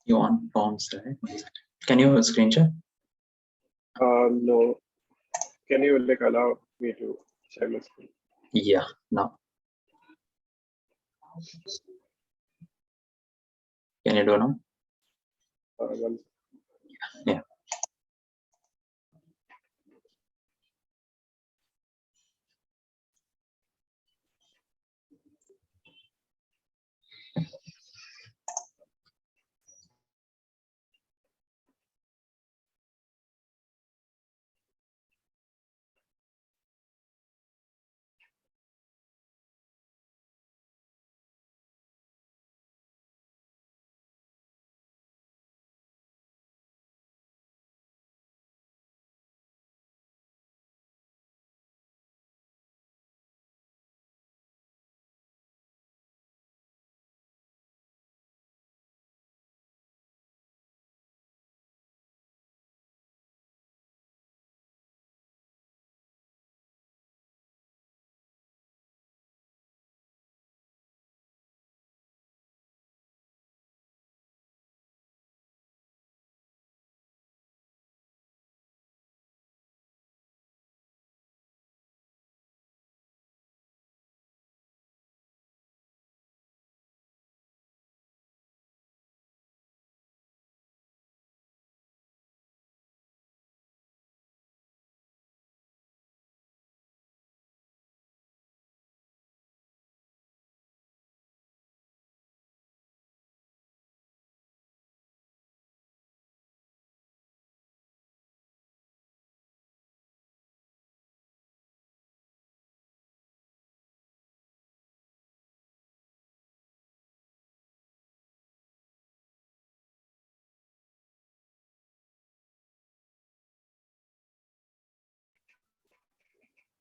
You want forms, right? Can you screen share? No. Can you like allow me to share my screen? Yeah, now. Can you do now? One Yeah.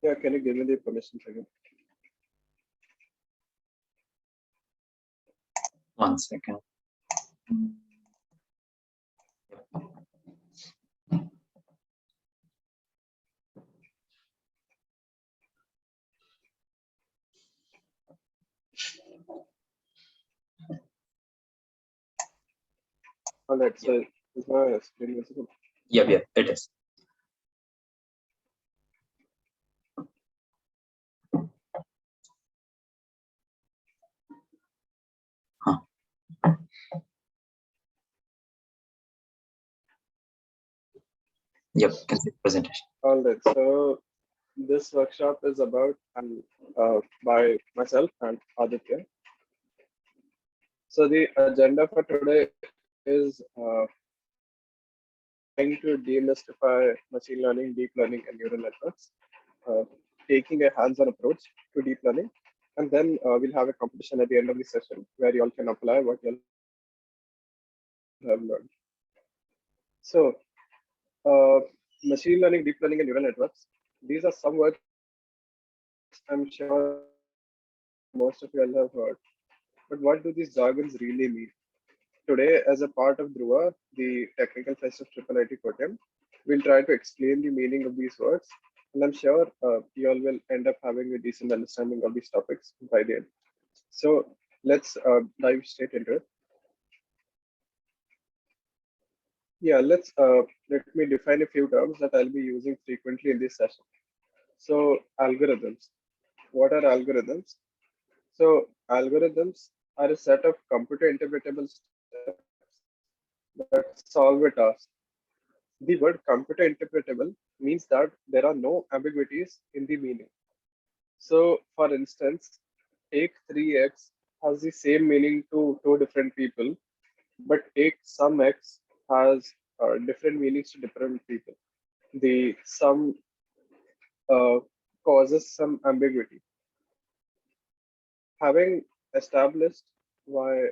Yeah, can you give me the permission again? 1 second. All right, so is my screen visible? Yeah, it is. Huh. Yep, can see the presentation. All right, so this workshop is about and by myself and Aditya. So the agenda for today is trying to demystify machine learning, deep learning, and neural networks, uh, taking a hands-on approach to deep learning. And then we'll have a competition at the end of the session where you all can apply what you have learned. So machine learning, deep learning, and neural networks, these are some words I'm sure most of you all have heard. But what do these jargons really mean? Today, as a part of Dhruva, the technical fest of Triple IT Kottayam, we'll try to explain the meaning of these words. And I'm sure you all will end up having a decent understanding of these topics by the end. So let's dive straight into it. Yeah, let me define a few terms that I'll be using frequently in this session. So algorithms. What are algorithms? So algorithms are a set of computer interpretable steps that solve a task. The word computer interpretable means that there are no ambiguities in the meaning. So, for instance, take 3x has the same meaning to two different people, but take sum x has different meanings to different people. The sum uh, causes some ambiguity. Having established why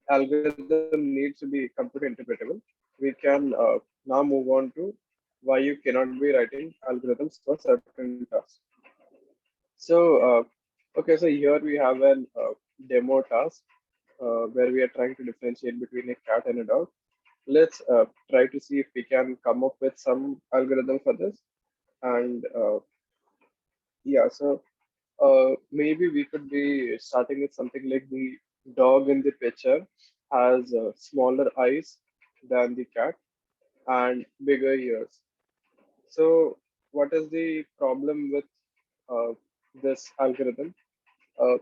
algorithm needs to be computer interpretable, we can now move on to why you cannot be writing algorithms for certain tasks. So, okay, so here we have an demo task where we are trying to differentiate between a cat and a dog. Let's try to see if we can come up with some algorithm for this. And yeah, so maybe we could be starting with something like the dog in the picture has smaller eyes than the cat and bigger ears. So, what is the problem with uh, this algorithm? Uh,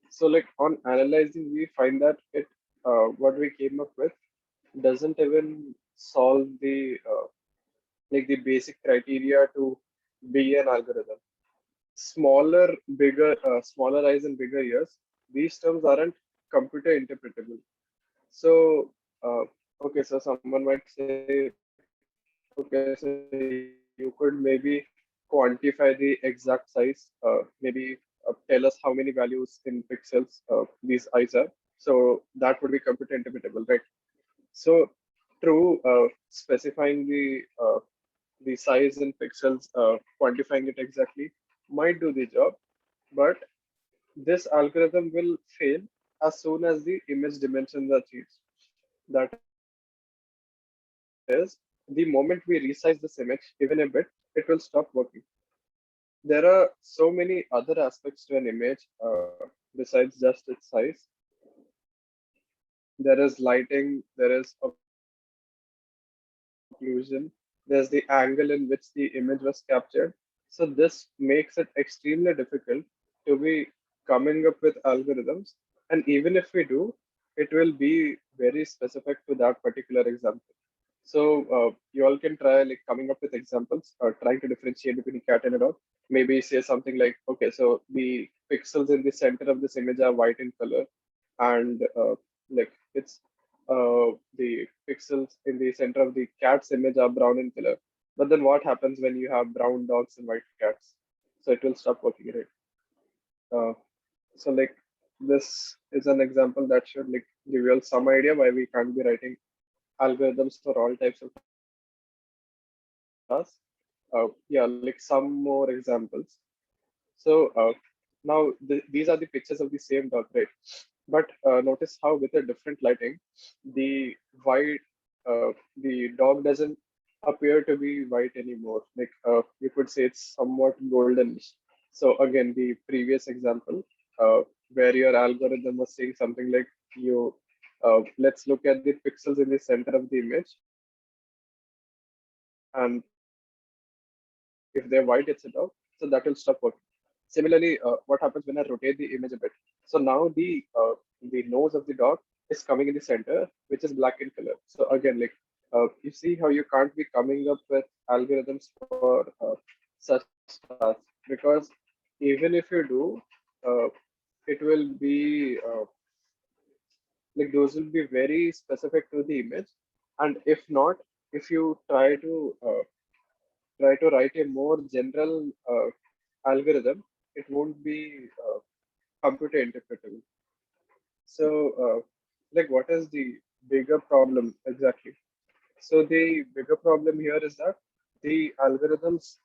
so, like on analyzing, we find that it what we came up with doesn't even solve the like the basic criteria to be an algorithm. Smaller eyes and bigger ears. These terms aren't computer interpretable. So, okay, so someone might say, okay, so you could maybe quantify the exact size, maybe tell us how many values in pixels these eyes are. So that would be computer interpretable, right? So, through specifying the size in pixels, quantifying it exactly might do the job, but this algorithm will fail as soon as the image dimensions are changed. That is, the moment we resize this image even a bit, it will stop working. There are so many other aspects to an image besides just its size. There is lighting, there is occlusion, there's the angle in which the image was captured. So this makes it extremely difficult to be coming up with algorithms. And even if we do, it will be very specific to that particular example. So you all can try like coming up with examples, trying to differentiate between a cat and a dog. Maybe say something like, okay, so the pixels in the center of this image are white in color, and like it's the pixels in the center of the cat's image are brown in color. But then what happens when you have brown dogs and white cats? So it will stop working, right? Uh, so like this is an example that should like give you all some idea why we can't be writing algorithms for all types of tasks. Yeah, like some more examples. So now these are the pictures of the same dog, right? But notice how with a different lighting, the white, the dog doesn't appear to be white anymore. Like you could say it's somewhat goldenish. So again, the previous example, where your algorithm was saying something like you, let's look at the pixels in the center of the image, and if they're white, it's a dog. So that will stop working. Similarly, what happens when I rotate the image a bit? So now the nose of the dog is coming in the center, which is black in color. So again, like you see how you can't be coming up with algorithms for such tasks because even if you do, uh, it will be like those will be very specific to the image, and if not, if you try to write a more general algorithm, it won't be computer interpretable. So, like, what is the bigger problem exactly? So, the bigger problem here is that the algorithms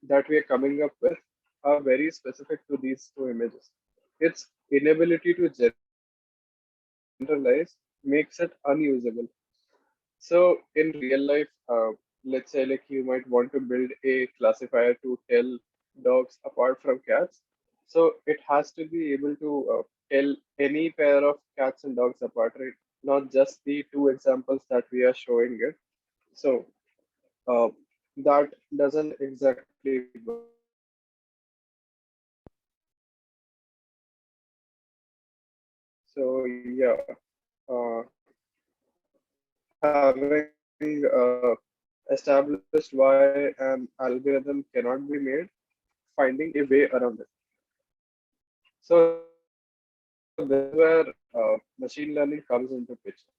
that we are coming up with are very specific to these two images. Its inability to generalize makes it unusable. So, in real life, let's say like you might want to build a classifier to tell dogs apart from cats. So it has to be able to tell any pair of cats and dogs apart, right? Not just the two examples that we are showing it. So uh, that doesn't exactly work. So yeah, uh, having established why an algorithm cannot be made, finding a way around it. So this is where machine learning comes into picture.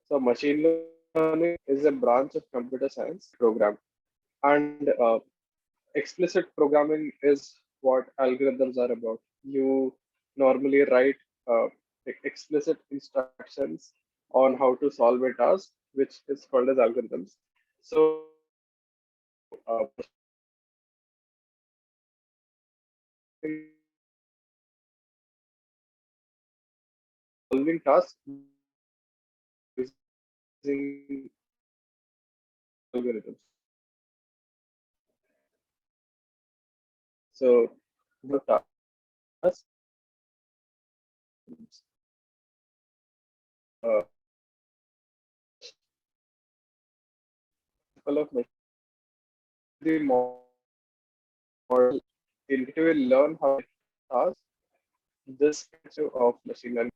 So machine learning is a branch of computer science that uses explicit program. And explicit programming is what algorithms are about. You normally write explicit instructions on how to solve a task, which is called as algorithms. So machine learning is solving tasks using algorithms. So the tasks, we are solving algorithms. of the model it will learn how to task this of machine learning.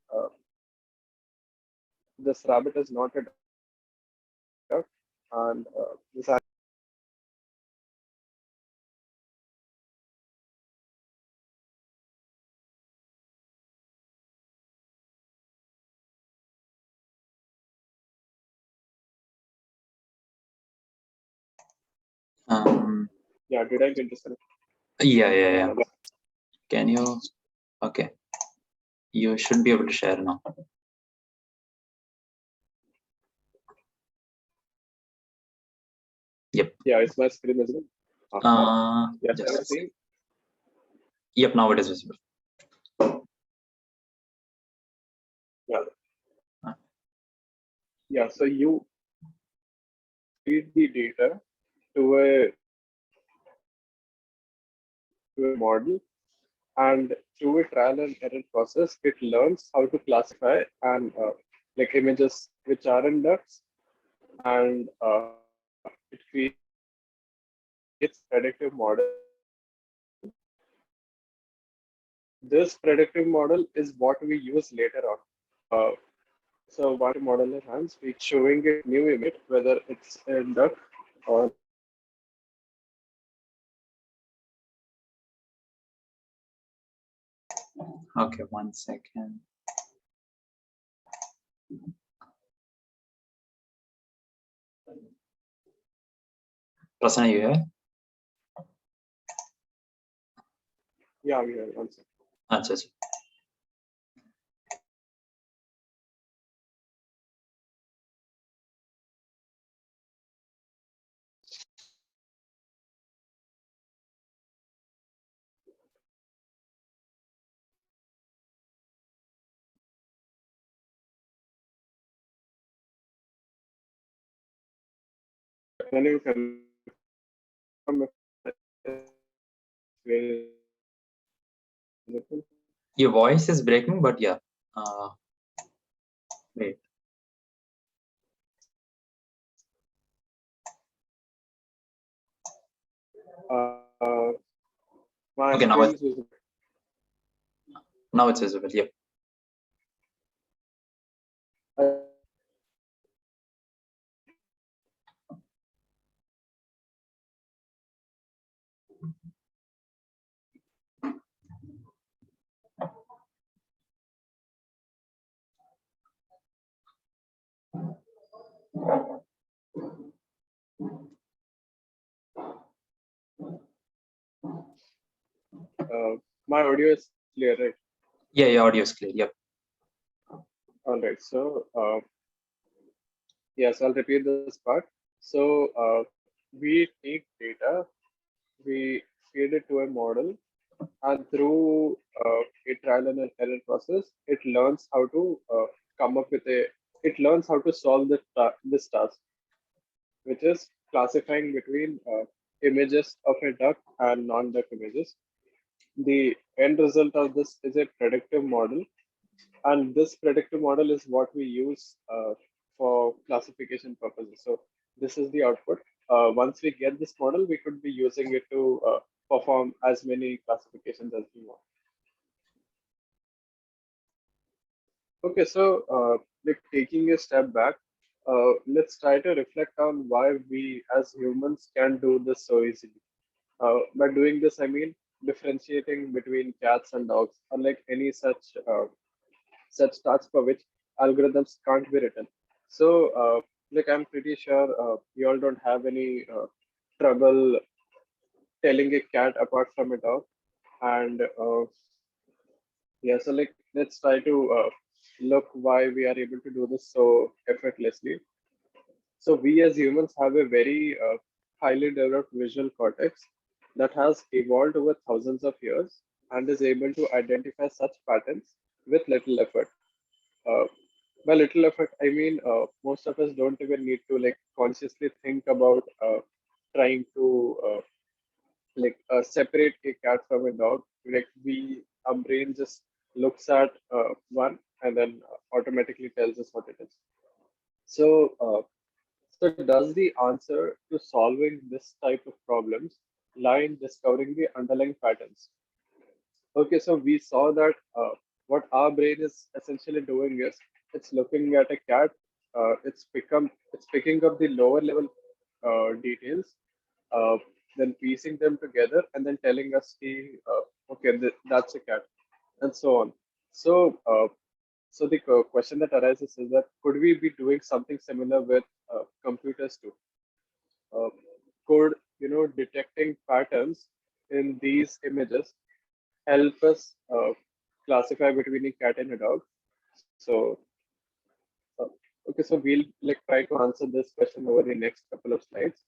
This rabbit is not a duck, and this yeah. Did I get disconnected? Yeah. Can you? Okay. You should be able to share now. Yep. Yeah, it's my screen visible. Yes, I was saying. Yep, now it is visible. Yeah. Yeah, so you feed the data to a model, and through a trial and error process, it learns how to classify and like images which are in ducks, and it creates predictive model. This predictive model is what we use later on. So what model enhance, we showing a new image, whether it's a duck or Okay, 1 second. Prasanna, you here? yeah, we have one second. Achha. Can you confirm if Your voice is breaking, but yeah. Wait. my Okay, screen is visible. now it's visible. Yep. My audio is clear, right? Yeah, your audio is clear. Yep. All right. So, yes, I'll repeat this part. So, we take data, we feed it to a model, and through a trial and error process, it learns how to come up with a. It learns how to solve this task, which is classifying between images of a duck and non-duck images. The end result of this is a predictive model, and this predictive model is what we use for classification purposes. So this is the output. Once we get this model, we could be using it to perform as many classifications as we want. Okay, so like taking a step back, let's try to reflect on why we as humans can do this so easily. By doing this, I mean differentiating between cats and dogs, unlike any such tasks for which algorithms can't be written. So, like I'm pretty sure you all don't have any trouble telling a cat apart from a dog. And yeah, so like let's try to look why we are able to do this so effortlessly. So we as humans have a very highly developed visual cortex that has evolved over thousands of years and is able to identify such patterns with little effort. Uh, by little effort, I mean most of us don't even need to like consciously think about trying to separate a cat from a dog. Like our brain just looks at one and then automatically tells us what it is. So does the answer to solving this type of problems lie in discovering the underlying patterns? Okay, so we saw that what our brain is essentially doing is it's looking at a cat, it's picking up the lower level details, uh, then piecing them together, and then telling us, okay, that's a cat, and so on. So, so the question that arises is that could we be doing something similar with computers too? Uh, could detecting patterns in these images help us classify between a cat and a dog? So, uh, okay, so we'll like try to answer this question over the next couple of slides.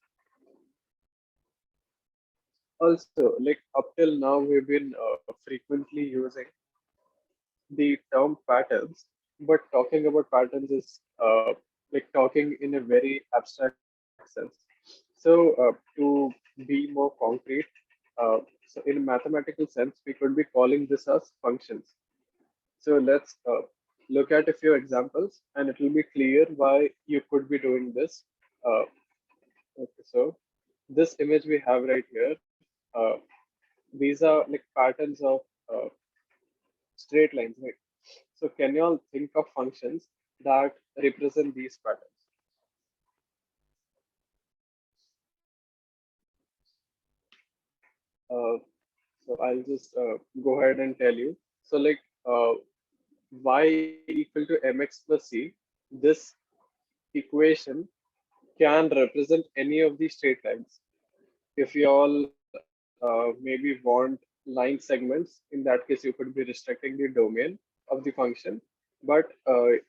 Also, like up till now, we've been frequently using the term patterns, but talking about patterns is like talking in a very abstract sense. So, to be more concrete, so in a mathematical sense, we could be calling this as functions. So let's look at a few examples, and it will be clear why you could be doing this. Uh, okay, so this image we have right here, uh, these are like patterns of uh, straight lines, right? So can you all think of functions that represent these patterns? Uh, so I'll just go ahead and tell you. So like uh, y equal to mx plus c, this equation can represent any of these straight lines. If you all maybe want line segments, in that case, you could be restricting the domain of the function, but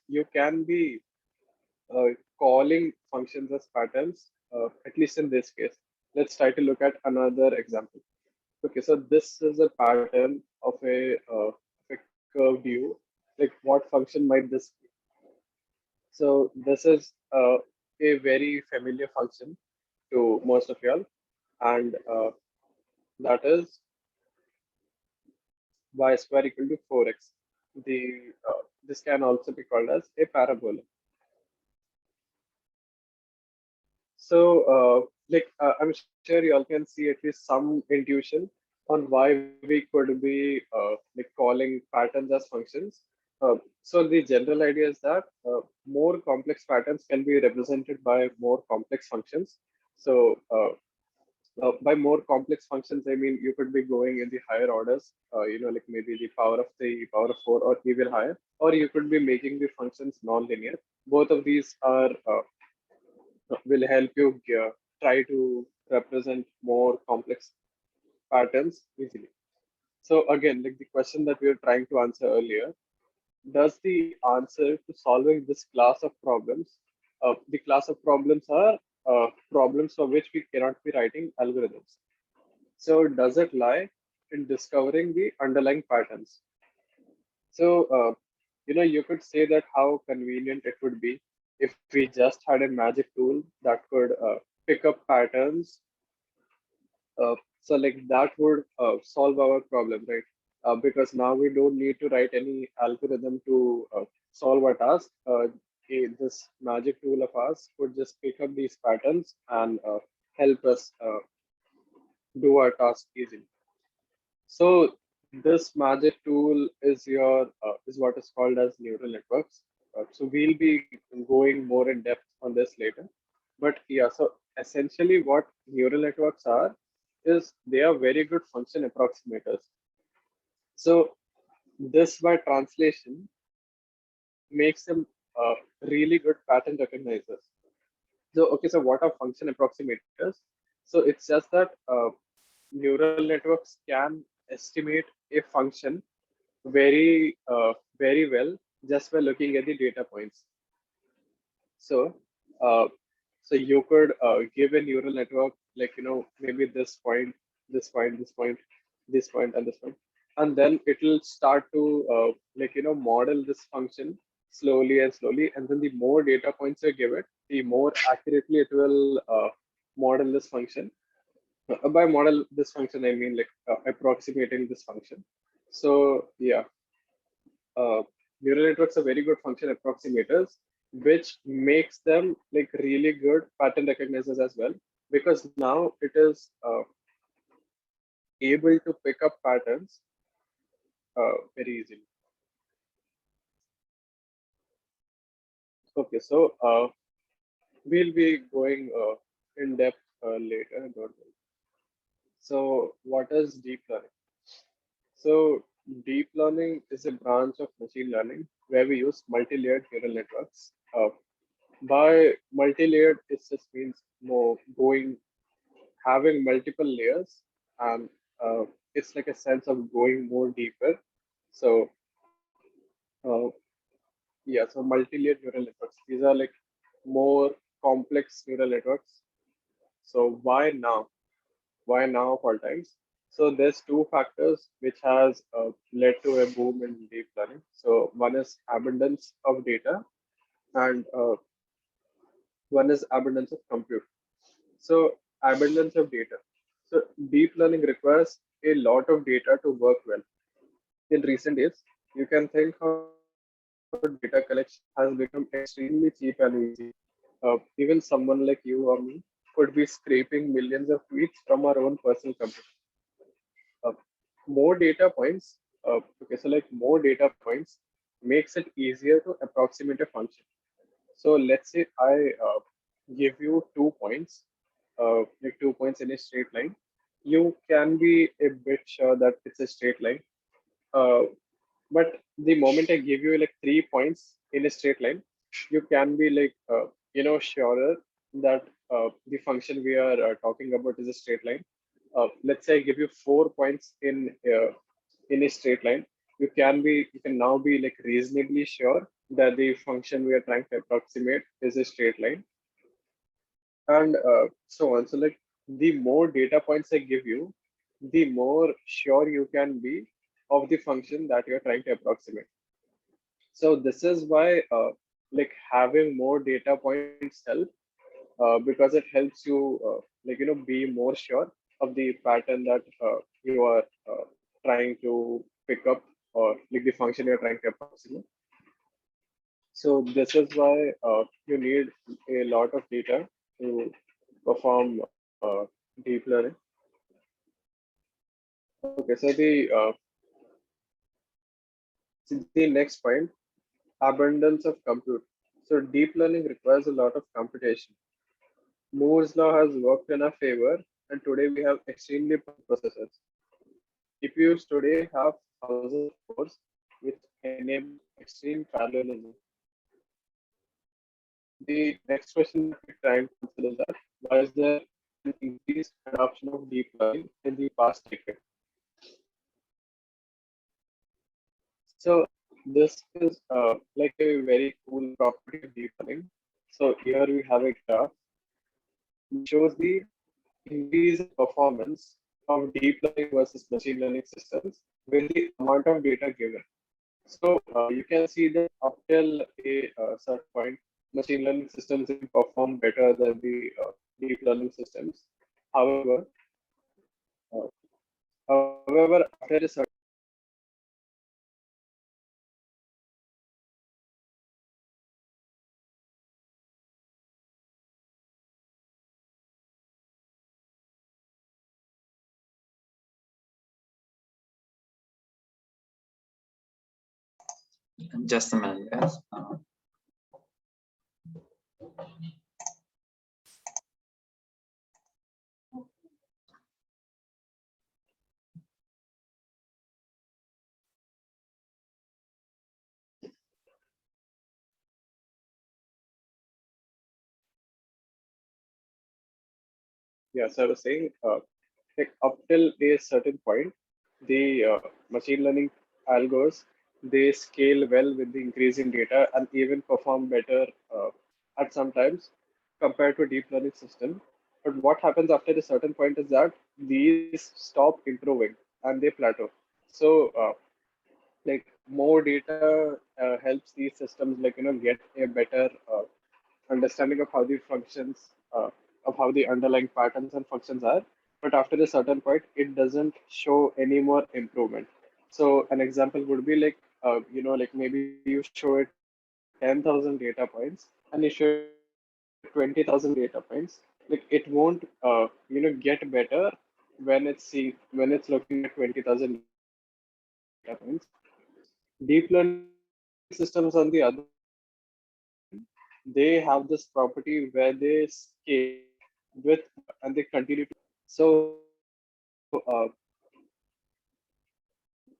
you can be calling functions as patterns, at least in this case. Let's try to look at another example. Okay, so this is a pattern of a curved U. Like what function might this be? So this is a very familiar function to most of y'all, and that is y square equal to 4x. This can also be called as a parabola. So, I'm sure you all can see at least some intuition on why we could be like calling patterns as functions. So the general idea is that more complex patterns can be represented by more complex functions. So, by more complex functions, I mean you could be going in the higher orders, like maybe the power of 4 or even higher, or you could be making the functions non-linear. Both of these are will help you try to represent more complex patterns easily. So again, like the question that we were trying to answer earlier, does the answer to solving this class of problems, the class of problems are problems for which we cannot be writing algorithms. So does it lie in discovering the underlying patterns? So, you could say that how convenient it would be if we just had a magic tool that could pick up patterns. So, like that would solve our problem, right? Because now we don't need to write any algorithm to solve our task. This magic tool of ours would just pick up these patterns and help us do our task easily. So this magic tool is what is called as neural networks. So we'll be going more in depth on this later. But yeah, so essentially what neural networks are is they are very good function approximators. So this by translation makes them really good pattern recognizers. So okay, so what are function approximators? So it's just that neural networks can estimate a function very well just by looking at the data points. So uh, so you could give a neural network like maybe this point, this point, this point, this point, and this point, and then it will start to model this function slowly and slowly, and then the more data points you give it, the more accurately it will model this function. By model this function, I mean like approximating this function. So yeah, uh, neural networks are very good function approximators, which makes them like really good pattern recognizers as well, because now it is able to pick up patterns very easily. Okay, so we'll be going in depth later. Don't worry. So, what is deep learning? So, deep learning is a branch of machine learning where we use multi-layered neural networks. By multi-layered, it just means more having multiple layers, and it's like a sense of going more deeper. So, uh, yeah, so multi-layered neural networks. These are like more complex neural networks. So why now? Why now of all times? So there's two factors which has led to a boom in deep learning. So one is abundance of data, and one is abundance of compute. So abundance of data. So deep learning requires a lot of data to work well. In recent years, you can think how data collection has become extremely cheap and easy. Even someone like you or me could be scraping millions of tweets from our own personal computer. Uh, more data points, okay, so like more data points makes it easier to approximate a function. So let's say I give you 2 points, like 2 points in a straight line. You can be a bit sure that it's a straight line. Uh, but the moment I give you like 3 points in a straight line, you can be like, surer that the function we are talking about is a straight line. Let's say I give you 4 points in a straight line. You can now be like reasonably sure that the function we are trying to approximate is a straight line, and so on. So like the more data points I give you, the more sure you can be of the function that you're trying to approximate. So this is why like having more data points help, because it helps you be more sure of the pattern that you are trying to pick up, or like the function you're trying to approximate. So this is why you need a lot of data to perform deep learning. Okay, so the next point, abundance of compute. So deep learning requires a lot of computation. Moore's law has worked in our favor, and today we have extremely powerful processors. CPUs today have thousands of cores, which enable extreme parallelism. The next question that we try and answer is that why is there an increased adoption of deep learning in the past decade? So this is like a very cool property of deep learning. So here we have a graph which shows the increase in performance of deep learning versus machine learning systems with the amount of data given. So you can see that up till a certain point, machine learning systems will perform better than the deep learning systems. However, after a certain Just a minute, guys. yeah, so I was saying, like up till a certain point, the machine learning algos, they scale well with the increase in data and even perform better at some times compared to deep learning system. But what happens after a certain point is that these stop improving and they plateau. So like more data helps these systems get a better understanding of how the functions of how the underlying patterns and functions are, but after a certain point it doesn't show any more improvement. So an example would be like like maybe you show it 10,000 data points and you show it 20,000 data points, like it won't, get better when it's looking at 20,000 data points. Deep learning systems, on the other hand, they have this property where they scale with and they continue to. So,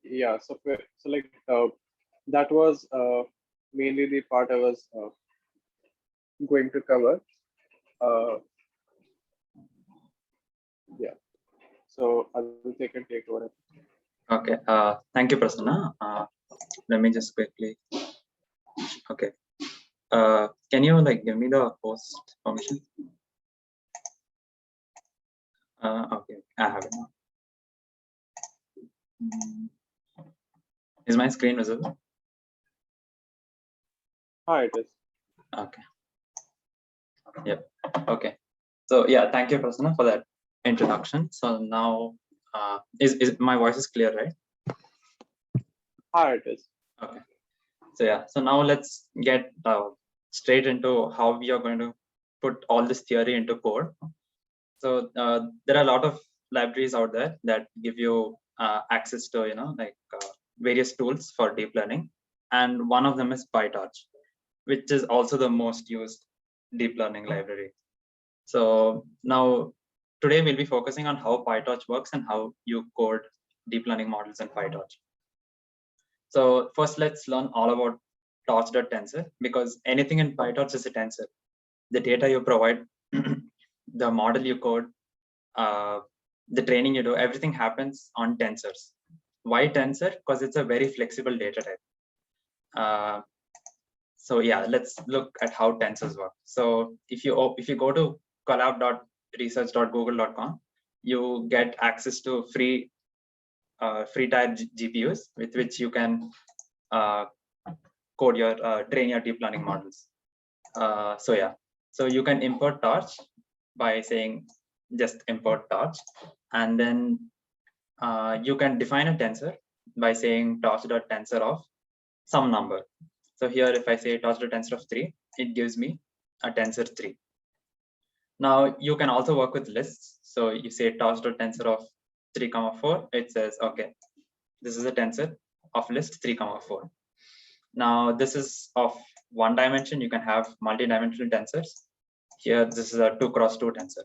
yeah, so like that was mainly the part I was going to cover. Uh, yeah, so I will take over. Okay. Thank you, Prasanna. Let me just quickly. Okay. Can you like give me the host permission? Okay, I have it now. Is my screen visible? Hi, it is. Okay. Yep. Okay. So yeah, thank you, Prasanna, for that introduction. So now, is my voice is clear, right? Hi, it is. Okay. So yeah, so now let's get straight into how we are going to put all this theory into code. So there are a lot of libraries out there that give you access to, various tools for deep learning. And one of them is PyTorch, which is also the most used deep learning library. So now today we'll be focusing on how PyTorch works and how you code deep learning models in PyTorch. So first, let's learn all about torch.tensor, because anything in PyTorch is a tensor. The data you provide, the model you code, the training you do, everything happens on tensors. Why tensor? Because it's a very flexible data type. So yeah, let's look at how tensors work. So if you go to collab.research.google.com, you get access to free tier GPUs with which you can code your train your deep learning models. So yeah, so you can import torch by saying just import torch, and then you can define a tensor by saying torch.tensor of some number. So here, if I say torch.tensor of 3, it gives me a tensor 3. Now you can also work with lists. So you say torch.tensor of 3, 4. It says, okay, this is a tensor of list 3, 4. Now this is of one dimension. You can have multi-dimensional tensors. Here, this is a 2 x 2 tensor.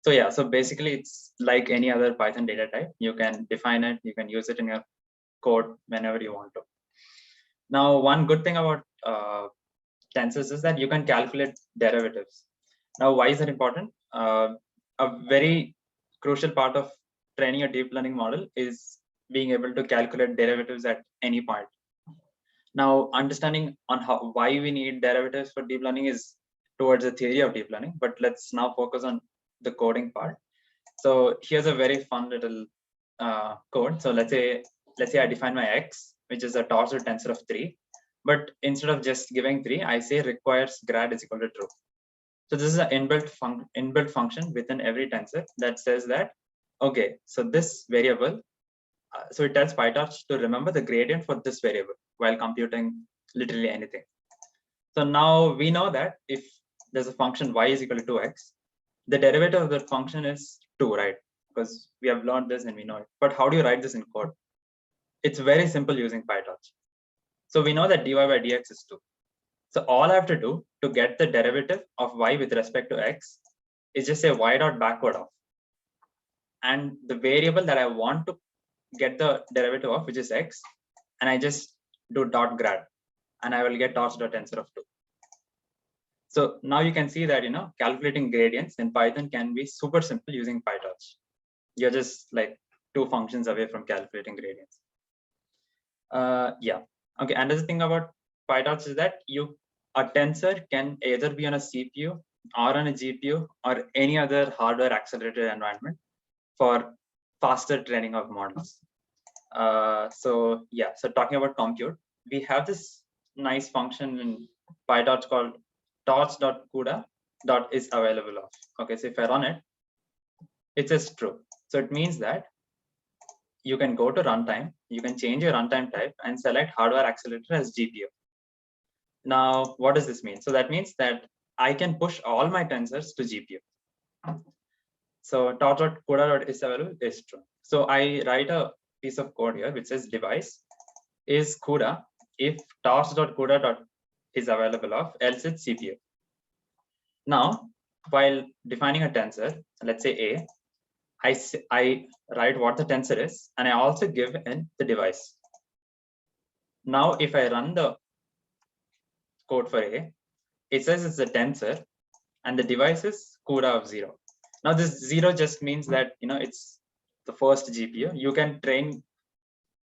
So yeah, so basically it's like any other Python data type. You can define it, you can use it in your code whenever you want to. Now, one good thing about tensors is that you can calculate derivatives. Now, why is that important? A very crucial part of training a deep learning model is being able to calculate derivatives at any point. Now, understanding on why we need derivatives for deep learning is towards the theory of deep learning, but let's now focus on the coding part. So here's a very fun little code. So let's say I define my x, which is a torch tensor of 3, but instead of just giving 3, I say requires grad is equal to true. So this is an inbuilt function within every tensor that says that, okay, so this variable, so it tells PyTorch to remember the gradient for this variable while computing literally anything. So now we know that if there's a function y is equal to 2x, the derivative of that function is 2, right? Because we have learned this and we know it. But how do you write this in code? It's very simple using PyTorch. So we know that dy by dx is 2. So all I have to do to get the derivative of y with respect to x is just say y dot backward of. And the variable that I want to get the derivative of, which is x, and I just do dot grad, and I will get torch.tensor of 2. So now you can see that, calculating gradients in Python can be super simple using PyTorch. You're just like 2 functions away from calculating gradients. Yeah. Okay. Another thing about PyTorch is that a tensor can either be on a CPU or on a GPU or any other hardware accelerated environment for faster training of models. So yeah. So talking about compute, we have this nice function in PyTorch called torch.cuda is available of. Okay. So if I run it, it says true. So it means that you can go to runtime, you can change your runtime type and select hardware accelerator as GPU. Now, what does this mean? So that means that I can push all my tensors to GPU. So torch.cuda.isAvailable is true. So I write a piece of code here which says device is CUDA if torch.cuda is available of, else it's CPU. Now, while defining a tensor, let's say A, I write what the tensor is, and I also give in the device. Now, if I run the code for A, it says it's a tensor, and the device is CUDA of 0. Now, this 0 just means that it's the first GPU. You can train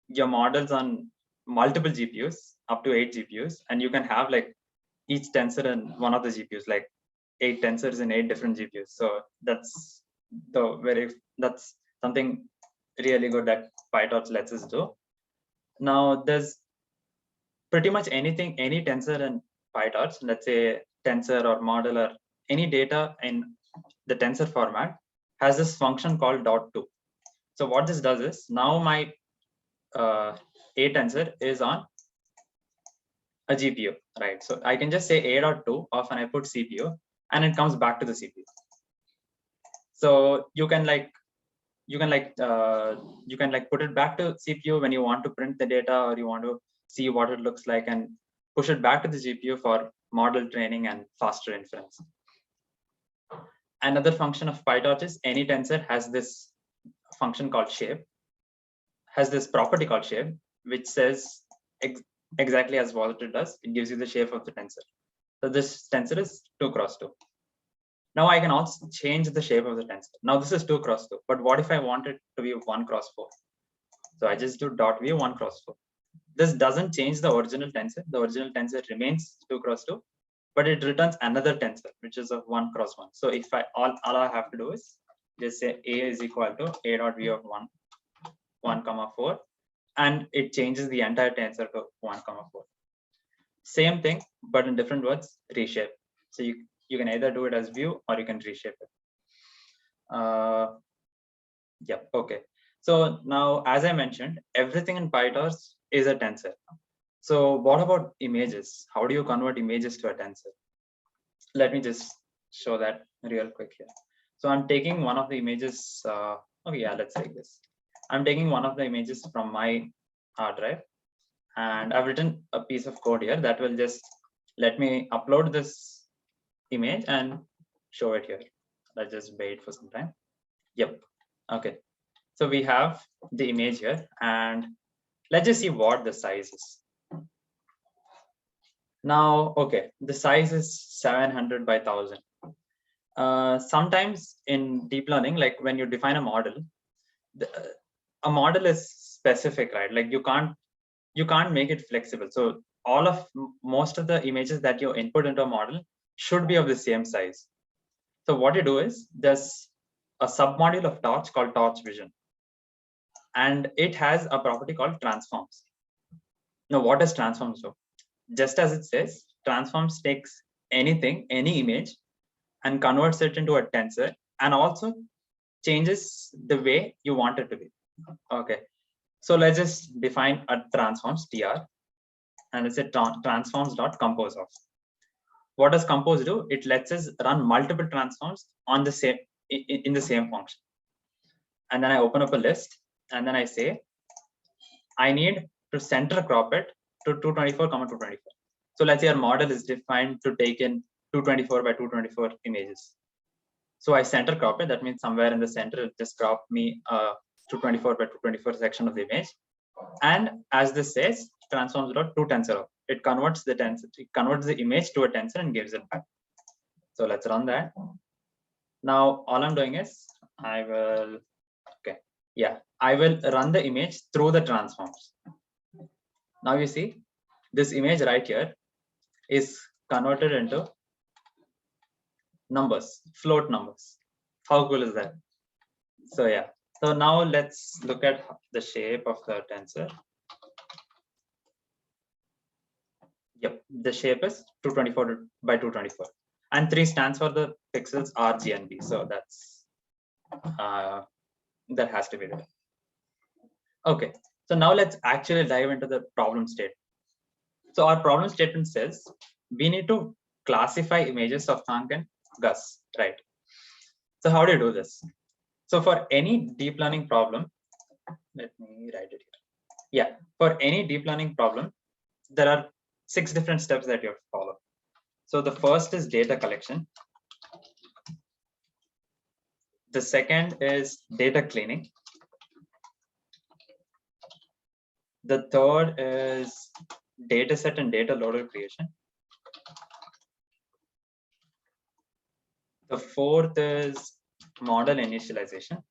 your models on multiple GPUs, up to 8 GPUs, and you can have like each tensor in one of the GPUs, like 8 tensors in 8 different GPUs. So that's something really good that PyTorch lets us do. Now there's pretty much anything, any tensor in PyTorch, let's say tensor or model or any data in the tensor format has this function called .2. So what this does is, now my A tensor is on a GPU, right? So I can just say A.2 of, and I put CPU, and it comes back to the CPU. So you can put it back to CPU when you want to print the data or you want to see what it looks like, and push it back to the GPU for model training and faster inference. Another function of PyTorch is any tensor has this function called shape, has this property called shape, which says exactly as what it does. It gives you the shape of the tensor. So this tensor is 2 cross 2. Now I can also change the shape of the tensor. Now this is 2 cross 2, but what if I want it to be 1 cross 4? So I just do .view 1 cross 4. This doesn't change the original tensor. The original tensor remains 2 cross 2, but it returns another tensor, which is of 1 cross 1. So if all I have to do is just say A is equal to A.view of 1, 4, and it changes the entire tensor to 1, 4. Same thing, but in different words, reshape. So you can either do it as view or you can reshape it. Yeah, okay. So now, as I mentioned, everything in PyTorch is a tensor. So what about images? How do you convert images to a tensor? Let me just show that real quick here. So I'm taking one of the images. Okay, yeah, let's take this. I'm taking one of the images from my hard drive, and I've written a piece of code here that will just let me upload this image and show it here. Let's just wait for some time. Yep. Okay. So we have the image here, and let's just see what the size is. Now, okay, the size is 700 by 1000. Sometimes in deep learning, like when you define a model, a model is specific, right? Like you can't make it flexible. So most of the images that you input into a model should be of the same size. So what you do is, there's a submodule of Torch called Torch Vision, and it has a property called transforms. Now, what does transforms do? Just as it says, transforms takes anything, any image, and converts it into a tensor, and also changes the way you want it to be. Okay, so let's just define a transforms tr, and let's say transforms.compose of. What does compose do? It lets us run multiple transforms on the same in the same function. And then I open up a list, and then I say I need to center crop it to 224, 224. So let's say our model is defined to take in 224 by 224 images. So I center crop it. That means somewhere in the center, it just crop me 224 by 224 section of the image. And as this says, transforms.toTensor. It converts the tensor. It converts the image to a tensor and gives it back. So let's run that. Now all I'm doing is I will run the image through the transforms. Now you see this image right here is converted into numbers, float numbers. How cool is that? So yeah. So now let's look at the shape of the tensor. Yep, the shape is 224 by 224, and 3 stands for the pixels R, G, and B. So that's that has to be there. Okay, so now let's actually dive into the problem statement. So our problem statement says we need to classify images of Hank and Gus, right? So how do you do this? So for any deep learning problem, let me write it here. Yeah, for any deep learning problem, there are 6 different steps that you have to follow. So the first is data collection. The second is data cleaning. The third is data set and data loader creation. The fourth is model initialization.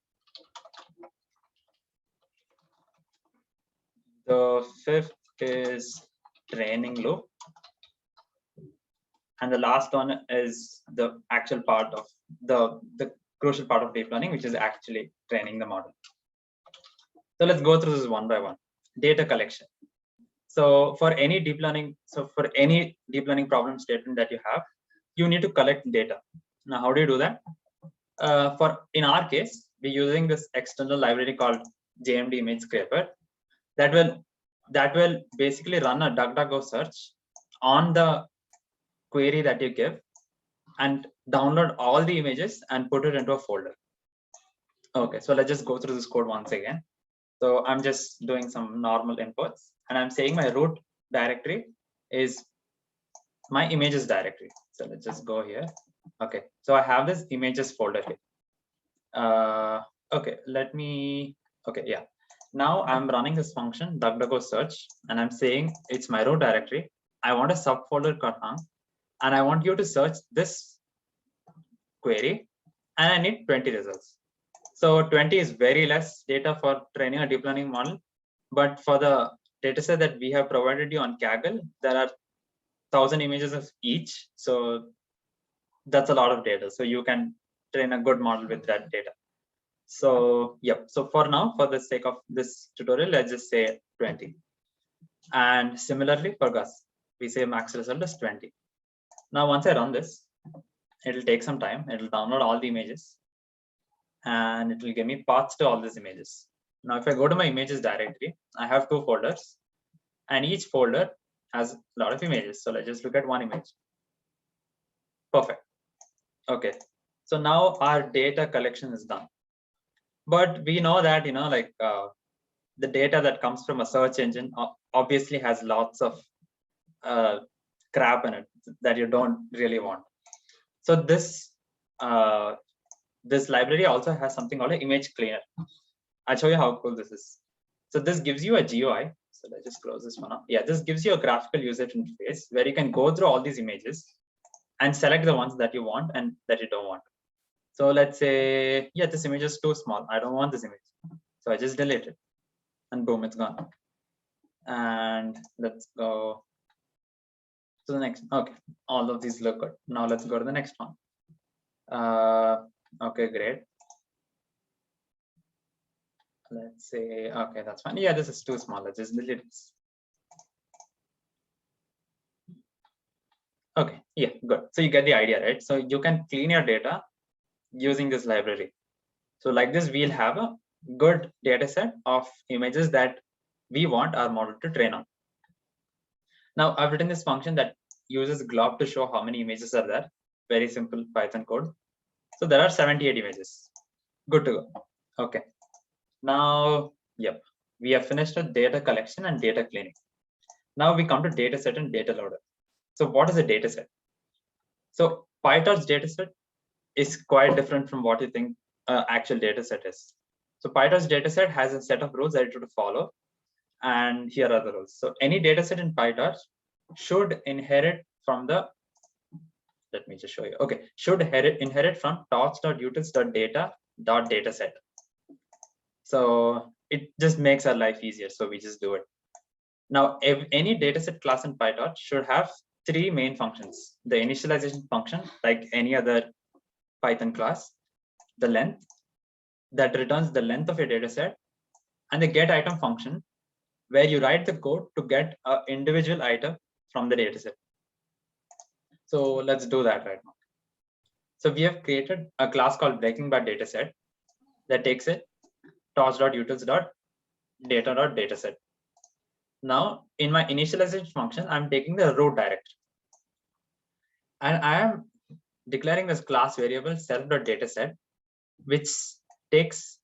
The fifth is training loop. And the last one is the actual part of the crucial part of deep learning, which is actually training the model. So let's go through this one by one. Data collection. So for any deep learning problem statement that you have, you need to collect data. Now, how do you do that? In our case, we're using this external library called JMD Image Scraper that will basically run a DuckDuckGo search on the query that you give and download all the images and put it into a folder. Okay, so let's just go through this code once again. So I'm just doing some normal inputs and I'm saying my root directory is my images directory. So let's just go here. Okay, so I have this images folder here. Okay, yeah. Now I'm running this function DuckDuckGo search and I'm saying it's my root directory. I want a subfolder called Hank and I want you to search this query and I need 20 results. So 20 is very less data for training a deep learning model, but for the dataset that we have provided you on Kaggle, there are 1,000 images of each. So that's a lot of data. So you can train a good model with that data. So yep. So for now, for the sake of this tutorial, let's just say 20. And similarly for Gus, we say max result is 20. Now, once I run this, it'll take some time. It'll download all the images and it will give me paths to all these images. Now, if I go to my images directory, I have 2 folders and each folder has a lot of images. So let's just look at one image. Perfect. Okay. So now our data collection is done. But we know that, the data that comes from a search engine obviously has lots of crap in it that you don't really want. So this library also has something called an image cleaner. I'll show you how cool this is. So this gives you a GUI. So let's just close this one up. Yeah, this gives you a graphical user interface where you can go through all these images and select the ones that you want and that you don't want. So let's say, yeah, this image is too small. I don't want this image. So I just delete it and boom, it's gone. And let's go to the next. Okay, all of these look good. Now let's go to the next one. Okay, great. Let's say, okay, that's fine. Yeah, this is too small. Let's just delete this. Okay, yeah, good. So you get the idea, right? So you can clean your data using this library. So like this, we'll have a good data set of images that we want our model to train on. Now I've written this function that uses glob to show how many images are there. Very simple Python code. So there are 78 images. Good to go. Okay. Now, yep, we have finished with data collection and data cleaning. Now we come to data set and data loader. So what is a data set? So PyTorch data set is quite different from what you think actual data set is. So PyTorch data set has a set of rules that you have to follow. And here are the rules. So any data set in PyTorch should inherit from the, let me just show you. Okay, should inherit from torch.utils.data.dataset. So it just makes our life easier. So we just do it. Now, any dataset class in PyTorch should have 3 main functions: the initialization function, like any other Python class, the length that returns the length of your dataset, and the get item function, where you write the code to get an individual item from the dataset. So let's do that right now. So we have created a class called Breaking Bad dataset that takes it torch.utils.dataset. data.dataset. Now in my initialization function, I'm taking the root directory, and I am declaring this class variable self.dataset, which takes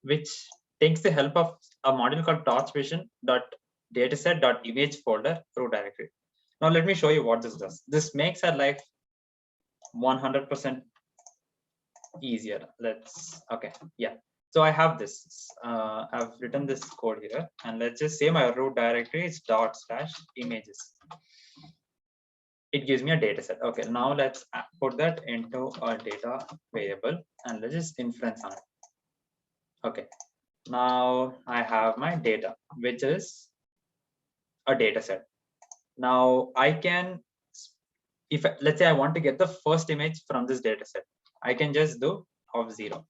the help of a module called torchvision.dataset.image folder root directory. Now let me show you what this does. This makes our life 100% easier. So I have this. I've written this code here, and let's just say my root directory is /images. It gives me a data set. Okay, now let's put that into a data variable, and let's just inference on it. Okay, now I have my data, which is a data set. Now I can, if let's say I want to get the first image from this data set, I can just do of 0.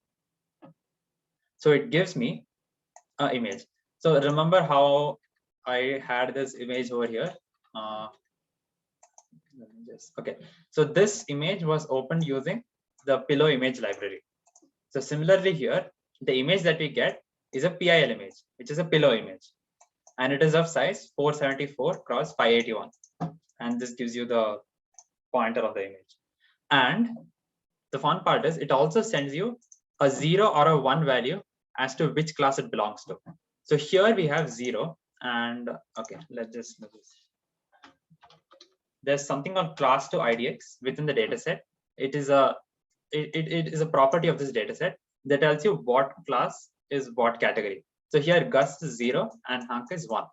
So it gives me an image. So remember how I had this image over here. Okay, so this image was opened using the pillow image library. So similarly here, the image that we get is a PIL image, which is a pillow image, and it is of size 474 cross 581, and this gives you the pointer of the image. And the fun part is it also sends you a 0 or a 1 value as to which class it belongs to. So here we have 0, and okay, let's just do this. There's something called class to IDX within the dataset. It is a property of this dataset that tells you what class is what category. So here Gus is 0 and Hank is 1.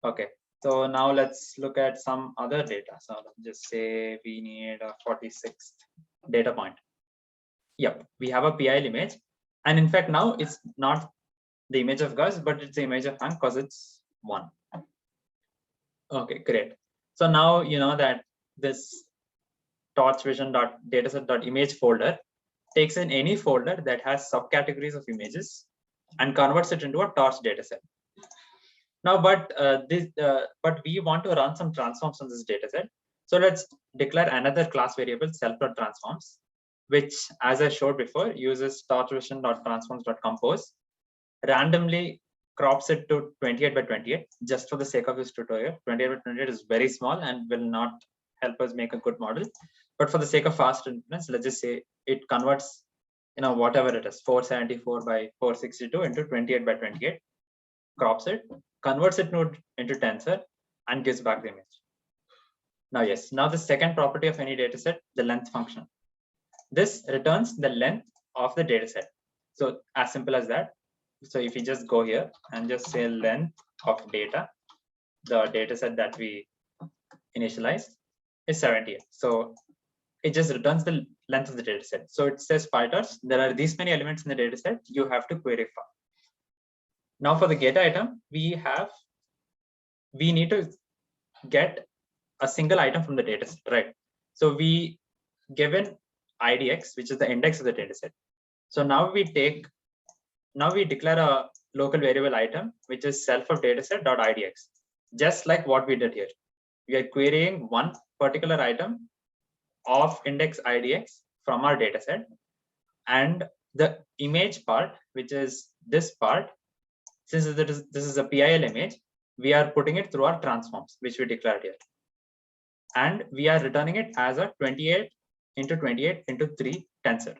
Okay, so now let's look at some other data. So let's just say we need a 46th data point. Yep, we have a PIL image, and in fact now it's not the image of Gus, but it's the image of Hank because it's 1. Okay, great. So now you know that this torchvision.dataset.image folder takes in any folder that has subcategories of images and converts it into a torch dataset. Now, but we want to run some transforms on this dataset. So let's declare another class variable self.transforms, which, as I showed before, uses torchvision.transforms.compose, randomly crops it to 28 by 28 just for the sake of this tutorial. 28 by 28 is very small and will not help us make a good model, but for the sake of fast inference, let's just say it converts, you know, whatever it is, 474 by 462 into 28 by 28, crops it, converts it into tensor, and gives back the image. Now yes, now the second property of any dataset, the length function. This returns the length of the dataset. So as simple as that. So if you just go here and just say length of data, the dataset that we initialized is 78. So it just returns the length of the dataset. So it says PyTorch, there are these many elements in the dataset you have to query for. Now for the get item, we need to get a single item from the dataset, right? So we given IDX, which is the index of the dataset. So now we declare a local variable item, which is self of dataset.idx, just like what we did here. We are querying one particular item of index IDX from our dataset, and the image part, which is this part, since this is a PIL image, we are putting it through our transforms, which we declared here, and we are returning it as a 28 into 28 into 3 tensor.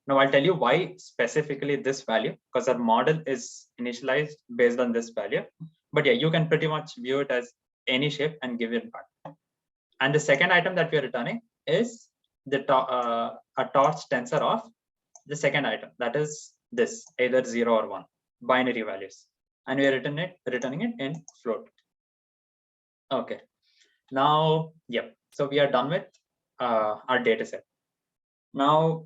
Now I'll tell you why specifically this value, because our model is initialized based on this value. But yeah, you can pretty much view it as any shape and give it back. And the second item that we are returning is the a torch tensor of the second item, that is this, either 0 or 1 binary values, and we are returning it in float. Okay, now yep, so we are done with our data set. Now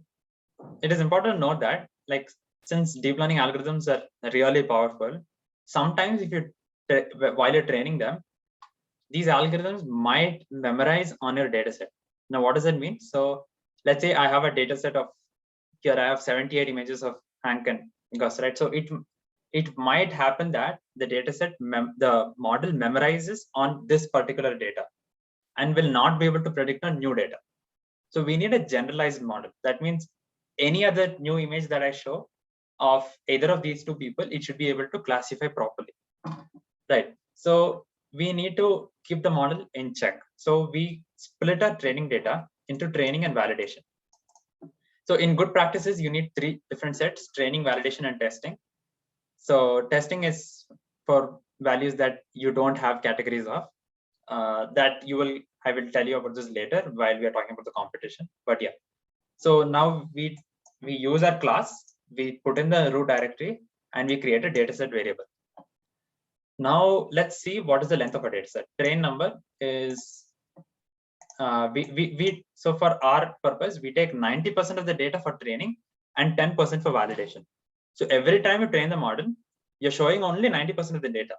it is important to note that, like, since deep learning algorithms are really powerful, sometimes if you while you're training them, these algorithms might memorize on your data set. Now what does that mean? So let's say I have a data set of, here I have 78 images of Hank and Gus, right? So it might happen that the data set the model memorizes on this particular data and will not be able to predict on new data. So we need a generalized model. That means any other new image that I show, of either of these two people, it should be able to classify properly, right? So we need to keep the model in check. So we split our training data into training and validation. So in good practices, you need 3 different sets: training, validation, and testing. So testing is for values that you don't have categories of. I will tell you about this later while we are talking about the competition. But yeah, so now we use our class, we put in the root directory, and we create a dataset variable. Now let's see what is the length of a dataset. Train number is so for our purpose, we take 90% of the data for training and 10% for validation. So every time you train the model, you're showing only 90% of the data,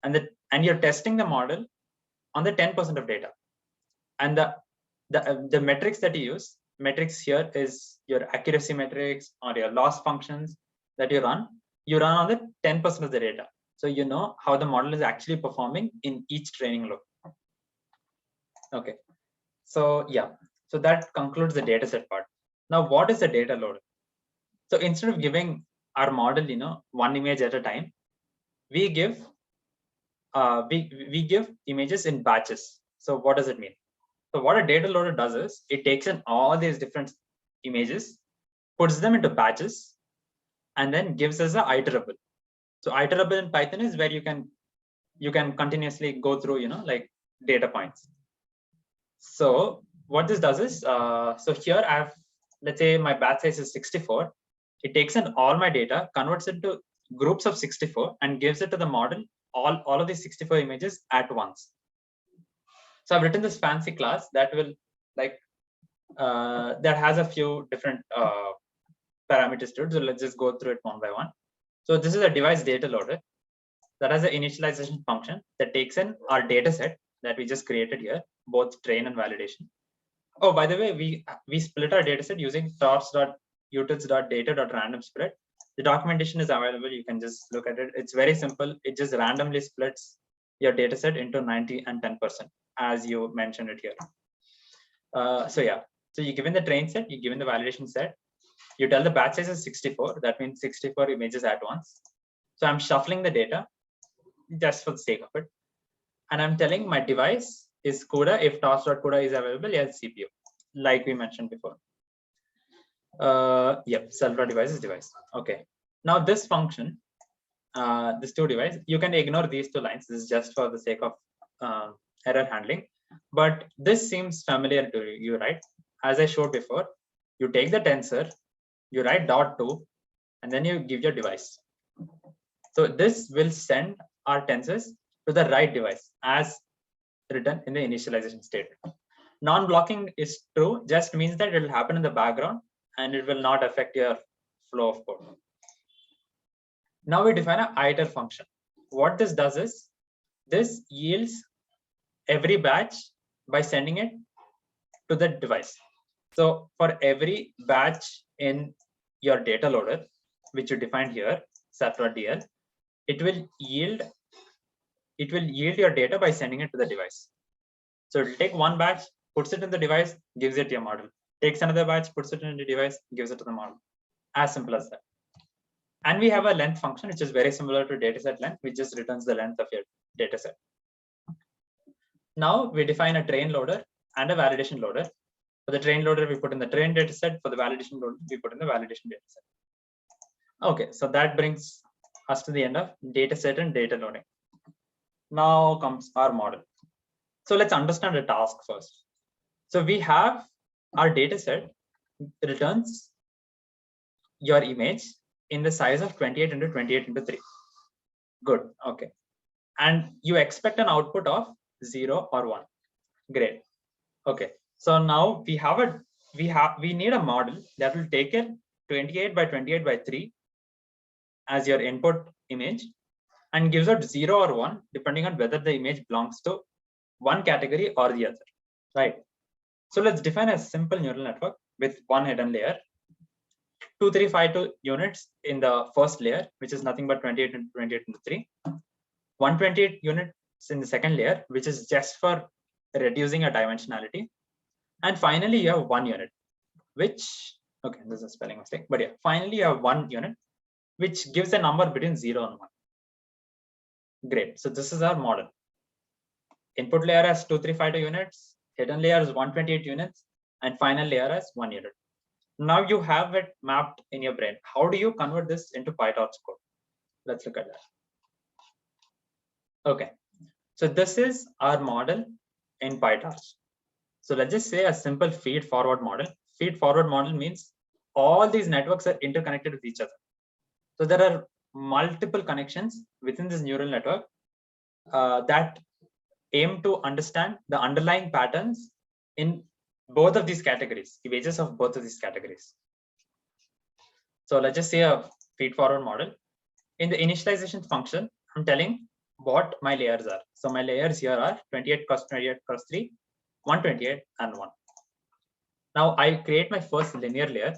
and you're testing the model on the 10% of data. And the metrics that you use, metrics here is your accuracy metrics or your loss functions that you run on the 10% of the data. So you know how the model is actually performing in each training loop. Okay. So yeah, so that concludes the dataset part. Now, what is the data loader? So instead of giving our model, one image at a time, we give images in batches. So what does it mean? So what a data loader does is it takes in all these different images, puts them into batches, and then gives us a iterable. So iterable in Python is where you can continuously go through, like data points. So what this does is, so here I have, let's say my batch size is 64. It takes in all my data, converts it to groups of 64, and gives it to the model, all of these 64 images at once. So I've written this fancy class that will that has a few different parameters to it. So let's just go through it one by one. So this is a device data loader that has an initialization function that takes in our data set that we just created here, both train and validation. Oh, by the way, we split our data set using torts.utils.data.random split. The documentation is available. You can just look at it. It's very simple. It just randomly splits your data set into 90 and 10%, as you mentioned it here. So yeah, so you given the train set, you given the validation set, you tell the batch size is 64. That means 64 images at once. So I'm shuffling the data just for the sake of it. And I'm telling my device is CUDA if toss.CUDA is available as CPU, like we mentioned before. Yep, self.device is device. Okay. Now this function, this to device, you can ignore these 2 lines. This is just for the sake of error handling. But this seems familiar to you, right? As I showed before, you take the tensor, you write .2, and then you give your device. So this will send our tensors to the right device as written in the initialization statement. Non-blocking is true, just means that it will happen in the background and it will not affect your flow of code. Now we define an iter function. What this does is, this yields every batch by sending it to the device. So for every batch in your data loader, which you defined here, self.dl, it will yield your data by sending it to the device. So it will take one batch, puts it in the device, gives it to your model. Takes another batch, puts it in the device, gives it to the model. As simple as that. And we have a length function, which is very similar to dataset length, which just returns the length of your dataset. Now we define a train loader and a validation loader. For the train loader, we put in the train dataset. For the validation loader, we put in the validation dataset. Okay, so that brings us to the end of dataset and data loading. Now comes our model. So let's understand the task first. So we have our dataset returns your image in the size of 28 into 28 into 3. Good. Okay. And you expect an output of 0 or 1. Great. Okay. So now we need a model that will take it 28 by 28 by 3 as your input image and gives out 0 or 1 depending on whether the image belongs to one category or the other. Right. So let's define a simple neural network with one hidden layer. 2352 units in the first layer, which is nothing but 28 into 28 into 3. 128 units in the second layer, which is just for reducing a dimensionality. And finally, you have 1 unit, which, okay, this is a spelling mistake, but yeah, finally you have 1 unit, which gives a number between 0 and 1. Great. So this is our model. Input layer has 2352 units, hidden layer is 128 units, and final layer has 1 unit. Now you have it mapped in your brain. How do you convert this into PyTorch code? Let's look at that. Okay. So this is our model in PyTorch. So let's just say a simple feed forward model. Feed forward model means all these networks are interconnected with each other. So there are multiple connections within this neural network that aim to understand the underlying patterns in both of these categories, images of both of these categories. So let's just say a feed forward model. In the initialization function, I'm telling what my layers are. So my layers here are 28 cross 28 cross 3, 128 and 1. Now I create my first linear layer,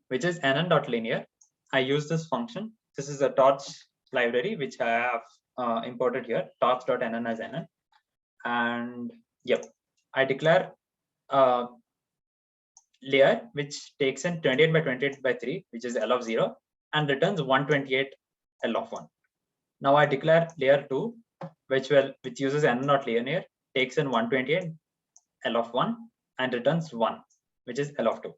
which is nn.linear. I use this function. This is a torch library, which I have imported here, torch.nn as nn. And yep, I declare a layer which takes in 28 by 28 by 3, which is L of 0, and returns 128 L of 1. Now I declare layer 2, which uses nn.linear, takes in 128 L of 1 and returns 1, which is L of 2.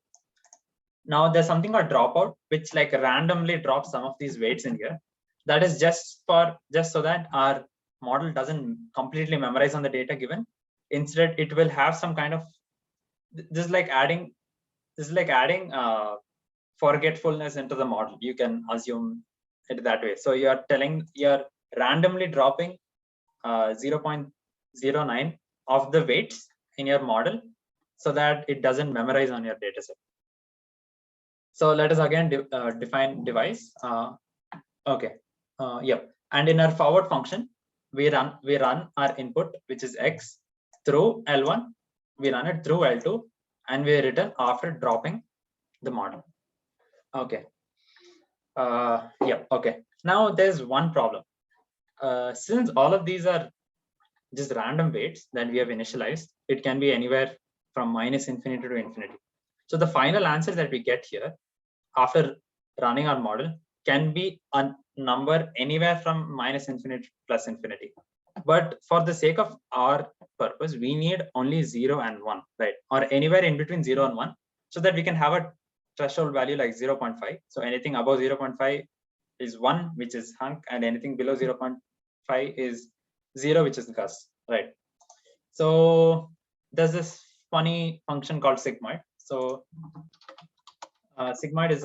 Now there's something called dropout, which like randomly drops some of these weights in here. That is just so that our model doesn't completely memorize on the data given. Instead, it will have some kind of this is like adding forgetfulness into the model. You can assume it that way. So you're randomly dropping 0.09 of the weights in your model so that it doesn't memorize on your data set. So let us again define device. Okay. Yep. And in our forward function, we run our input, which is x, through L1. We run it through L2, and we return after dropping the model. Okay. Yep. Okay. Now there's one problem. Since all of these are just random weights that we have initialized, it can be anywhere from -infinity to infinity. So the final answer that we get here after running our model can be a number anywhere from -infinity to +infinity. But for the sake of our purpose, we need only 0 and 1, right? Or anywhere in between 0 and 1, so that we can have a threshold value like 0.5. So anything above 0.5 is 1, which is hunk, and anything below 0.5 is 0, which is Gus, right? So there's this funny function called sigmoid. So sigmoid is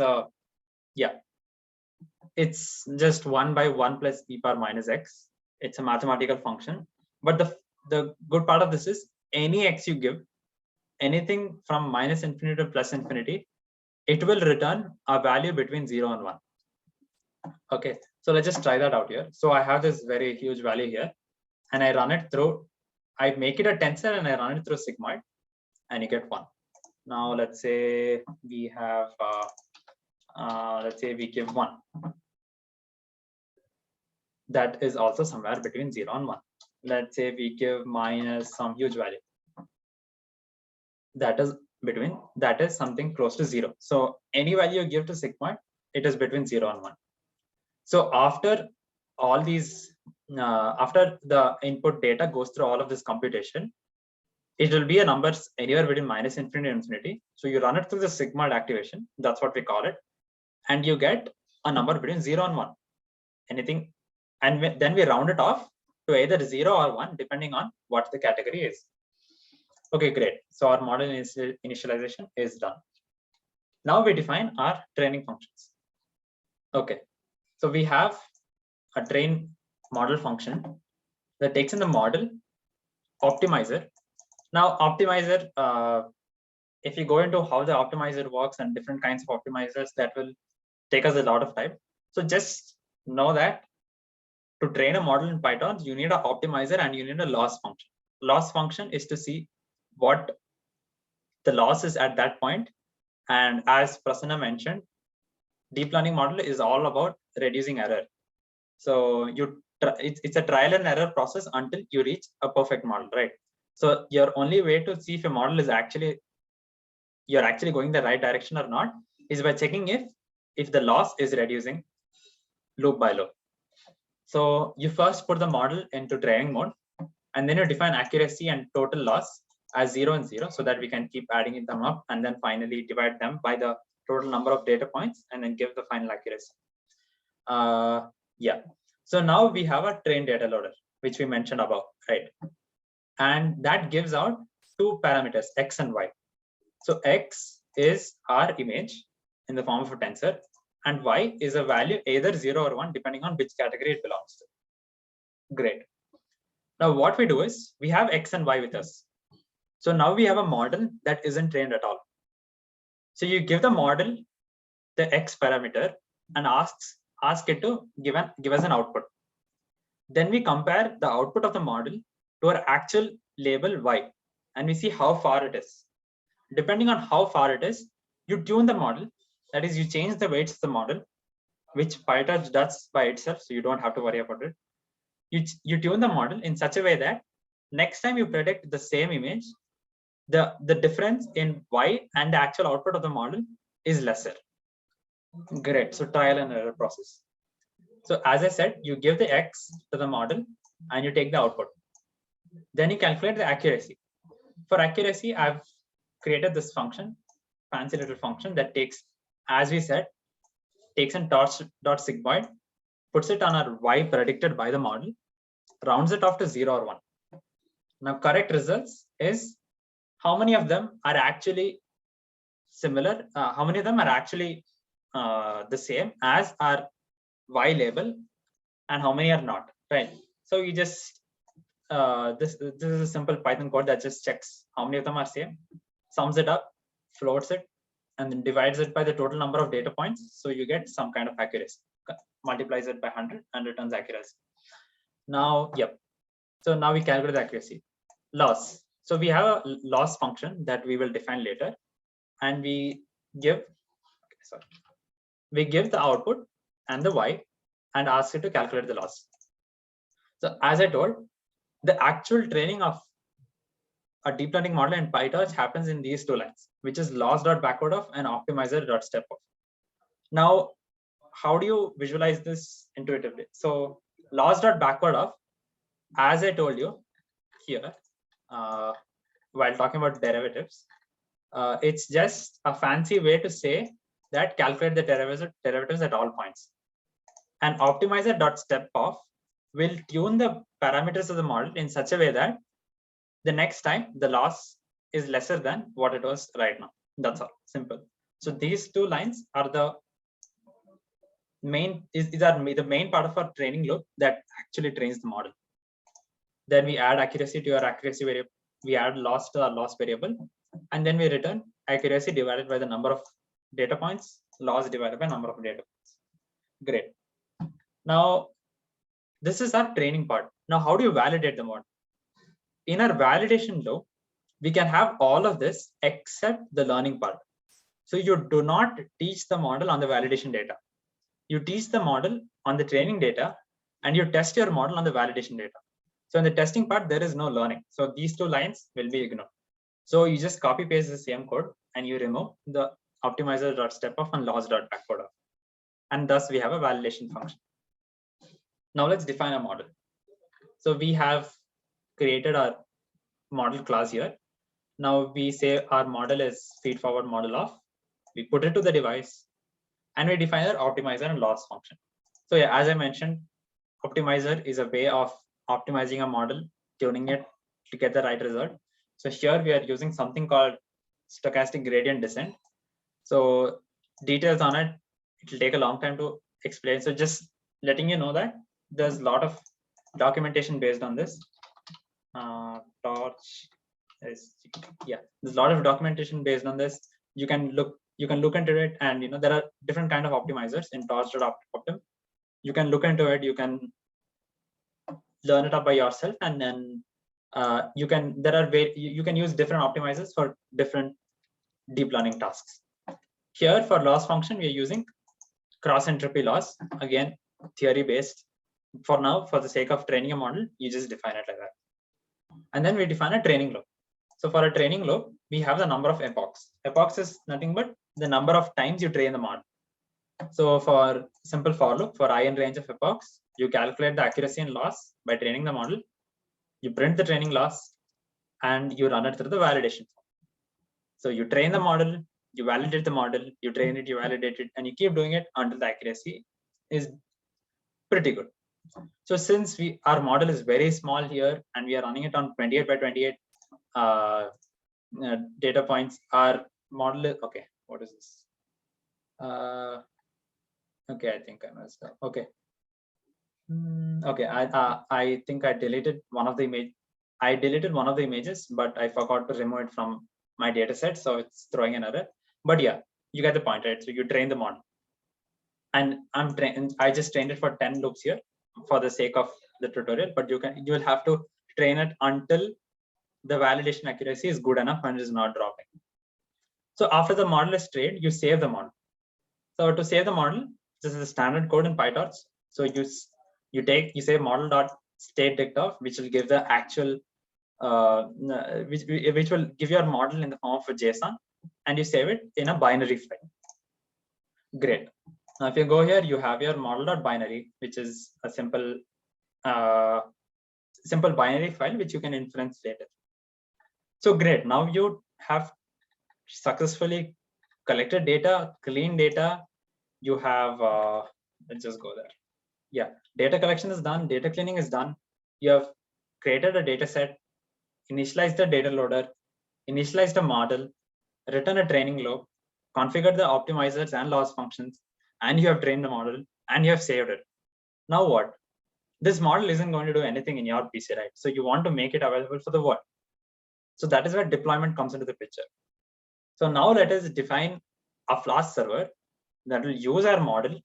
it's just 1 by 1 plus e power minus x. It's a mathematical function. But the good part of this is any x you give, anything from -infinity to +infinity, it will return a value between 0 and 1. Okay, so let's just try that out here. So I have this very huge value here, and I run it through, I make it a tensor and I run it through sigmoid, and you get 1. Now let's say we have, let's say we give 1. That is also somewhere between 0 and 1. Let's say we give minus some huge value. That is something close to 0. So any value you give to sigmoid, it is between 0 and 1. So after all these, after the input data goes through all of this computation, it will be a number anywhere between -infinity and infinity. So you run it through the sigmoid activation. That's what we call it. And you get a number between 0 and 1. Anything. And then we round it off to either 0 or 1, depending on what the category is. Okay, great. So our model initialization is done. Now we define our training functions. Okay, so we have a train model function that takes in the model optimizer. Now optimizer, if you go into how the optimizer works and different kinds of optimizers, that will take us a lot of time. So just know that to train a model in Python, you need an optimizer and you need a loss function. Loss function is to see what the loss is at that point. And as Prasanna mentioned, deep learning model is all about reducing error. So it's a trial and error process until you reach a perfect model, right? So your only way to see if a model is you're actually going the right direction or not is by checking if if the loss is reducing loop by loop. So you first put the model into training mode, and then you define accuracy and total loss as 0 and 0, so that we can keep adding them up and then finally divide them by the total number of data points and then give the final accuracy. Yeah. So now we have a trained data loader, which we mentioned above, right? And that gives out two parameters, X and Y. So X is our image in the form of a tensor, and Y is a value either 0 or 1, depending on which category it belongs to. Great. Now what we do is we have X and Y with us. So now we have a model that isn't trained at all. So you give the model the X parameter and ask it to give us an output. Then we compare the output of the model to our actual label Y, and we see how far it is. Depending on how far it is, you tune the model. That is, you change the weights of the model, which PyTorch does by itself, so you don't have to worry about it. You tune the model in such a way that next time you predict the same image, the difference in Y and the actual output of the model is lesser. Great. So trial and error process. So as I said, you give the X to the model and you take the output. Then you calculate the accuracy. For accuracy, I've created this function, fancy little function that takes, as we said, takes an torch.sigmoid, puts it on our Y predicted by the model, rounds it off to 0 or 1. Now correct results is how many of them are actually similar, how many of them are actually the same as our Y label, and how many are not, right? So you just this is a simple Python code that just checks how many of them are same, sums it up, floats it, and then divides it by the total number of data points. So you get some kind of accuracy, multiplies it by 100 and returns accuracy. Now, yep. So now we calculate the accuracy. Loss. So we have a loss function that we will define later, and we give the output and the Y and ask it to calculate the loss. So as I told, the actual training of a deep learning model in PyTorch happens in these two lines, which is loss.backward_of and optimizer.step_of. Now, how do you visualize this intuitively? So loss.backward_of, as I told you here, while talking about derivatives, it's just a fancy way to say that calculate the derivatives at all points. And optimizer.step_of will tune the parameters of the model in such a way that the next time the loss is lesser than what it was right now. That's all, simple. So these two lines are the main the main part of our training loop that actually trains the model. Then we add accuracy to our accuracy variable, we add loss to our loss variable, and then we return accuracy divided by the number of data points, loss divided by number of data points. Great. Now this is our training part. Now how do you validate the model? In our validation loop, we can have all of this except the learning part. So you do not teach the model on the validation data. You teach the model on the training data, and you test your model on the validation data. So in the testing part, there is no learning. So these two lines will be ignored. So you just copy paste the same code and you remove the optimizer.step_of and loss.backward_of. And thus we have a validation function. Now let's define a model. So we have created our model class here. Now we say our model is feedforward model of. We put it to the device and we define our optimizer and loss function. So yeah, as I mentioned, optimizer is a way of optimizing a model, tuning it to get the right result. So here we are using something called stochastic gradient descent. So details on it, it will take a long time to explain. So just letting you know that there's a lot of documentation based on this. Torch is, yeah, there's a lot of documentation based on this. You can look into it, and there are different kind of optimizers in torch.optim. You can look into it, you can learn it up by yourself, and then you can use different optimizers for different deep learning tasks. Here for loss function, we are using cross entropy loss, again theory based. For now, for the sake of training a model, you just define it like that. And then we define a training loop. So for a training loop, we have the number of epochs. Epochs is nothing but the number of times you train the model. So for simple for loop for I in range of epochs, you calculate the accuracy and loss by training the model. You print the training loss and you run it through the validation. So you train the model, you validate the model, you train it, you validate it, and you keep doing it until the accuracy is pretty good. So since our model is very small here and we are running it on 28 by 28 data points, our model is okay. What is this? Okay, I think I messed up. Okay. Okay, I think I deleted one of the image. I deleted one of the images, but I forgot to remove it from my data set, so it's throwing an error. But yeah, you get the point, right? So you train the model, and I just trained it for 10 loops here for the sake of the tutorial. But you will have to train it until the validation accuracy is good enough and is not dropping. So after the model is trained, you save the model. So to save the model, this is the standard code in PyTorch. So you say model.state.dict, which will give the actual which will give your model in the form of a JSON, and you save it in a binary file. Great. Now if you go here, you have your model.binary, which is a simple binary file which you can inference later. So great. Now you have successfully collected data, clean data. You have let's just go there. Yeah, data collection is done, data cleaning is done. You have created a data set, initialized the data loader, initialized a model, written a training loop, configured the optimizers and loss functions, and you have trained the model and you have saved it. Now what? This model isn't going to do anything in your PC, right? So you want to make it available for the world. So that is where deployment comes into the picture. So now let us define a Flask server that will use our model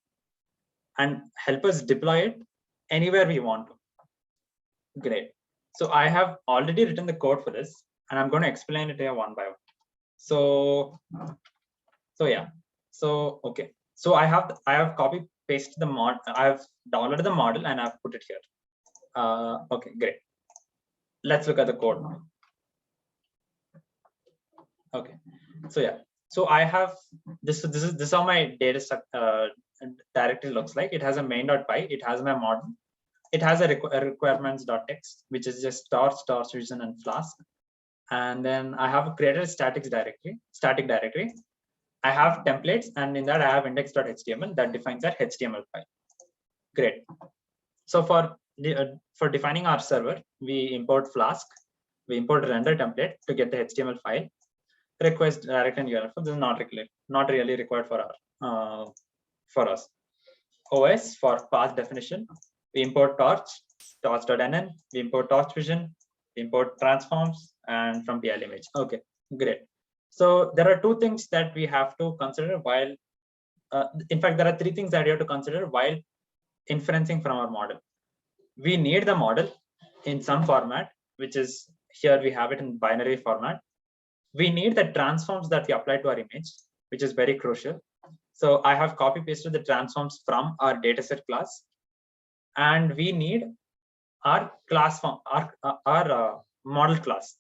and help us deploy it anywhere we want to. Great. So I have already written the code for this, and I'm going to explain it here one by one. So yeah. So okay. So I have copy pasted the mod. I have downloaded the model and I've put it here. Okay, great. Let's look at the code now. Okay. So yeah. So I have this. This is how my data directory looks like. It has a main.py. It has my model. It has a requirements.txt, which is just Torch, Vision, and Flask. And then I have created a static directory. I have templates, and in that I have index.html that defines our HTML file. Great. So for defining our server, we import Flask. We import render template to get the HTML file. Request direct and URL. This is not really required for us. OS for path definition. We import torch, torch.nn. We import torch vision. We import transforms, and from PL image. Okay, great. So there are two things that we have to consider while. In fact, there are three things that you have to consider while inferencing from our model. We need the model in some format, which is here we have it in binary format. We need the transforms that we apply to our image, which is very crucial. So I have copy pasted the transforms from our dataset class, and we need our class form, our model class,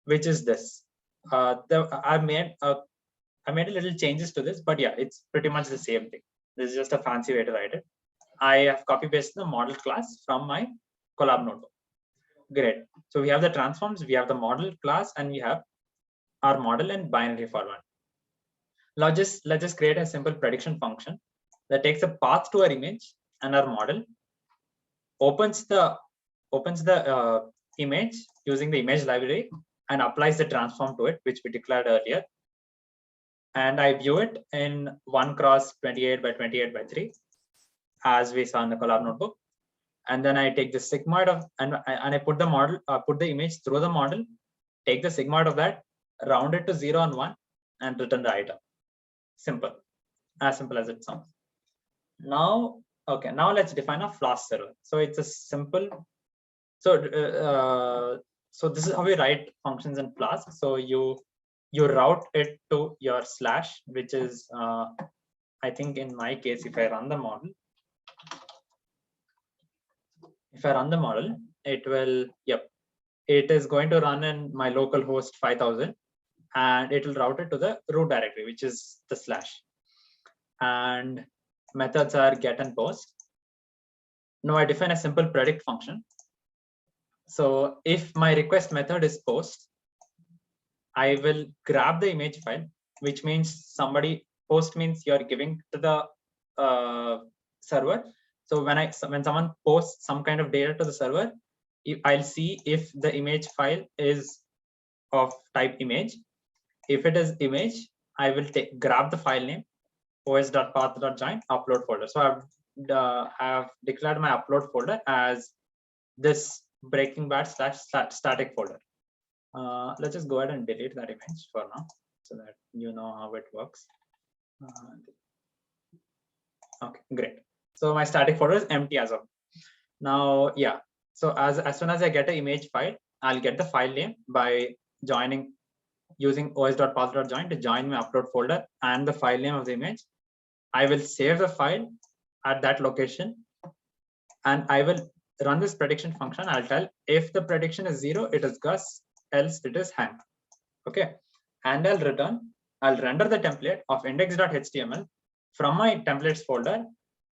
which is this. I made a little changes to this, but yeah, it's pretty much the same thing. This is just a fancy way to write it. I have copy pasted the model class from my Colab notebook. Great. So we have the transforms, we have the model class, and we have our model in binary format. Now let's just create a simple prediction function that takes a path to our image and our model, opens the image using the image library and applies the transform to it, which we declared earlier. And I view it in 1x28 by 28 by 3, as we saw in the Colab notebook. And then I take the sigmoid of and I put the model, put the image through the model, take the sigmoid of that, round it to 0 and 1, and return the item. Simple, as simple as it sounds. Now, okay, now let's define a Flask server. So it's a simple. So so this is how we write functions in Flask. So you route it to your slash, which is I think in my case, if I run the model, it will, yep, it is going to run in my local host 5000, and it will route it to the root directory, which is the slash. And methods are get and post. Now I define a simple predict function. So if my request method is post, I will grab the image file, which means somebody post means you're giving to the server. So when someone posts some kind of data to the server, I'll see if the image file is of type image. If it is image, I will grab the file name os.path.join upload folder. So I've declared my upload folder as this Breaking Bad / static folder. Let's just go ahead and delete that image for now, so that you know how it works. Okay, great. So my static folder is empty as of now. Yeah. So as soon as I get an image file, I'll get the file name by using os.path.join to join my upload folder and the file name of the image. I will save the file at that location, and I will run this prediction function. I'll tell if the prediction is 0, it is Gus, else it is Hank. Okay, and I'll render the template of index.html from my templates folder,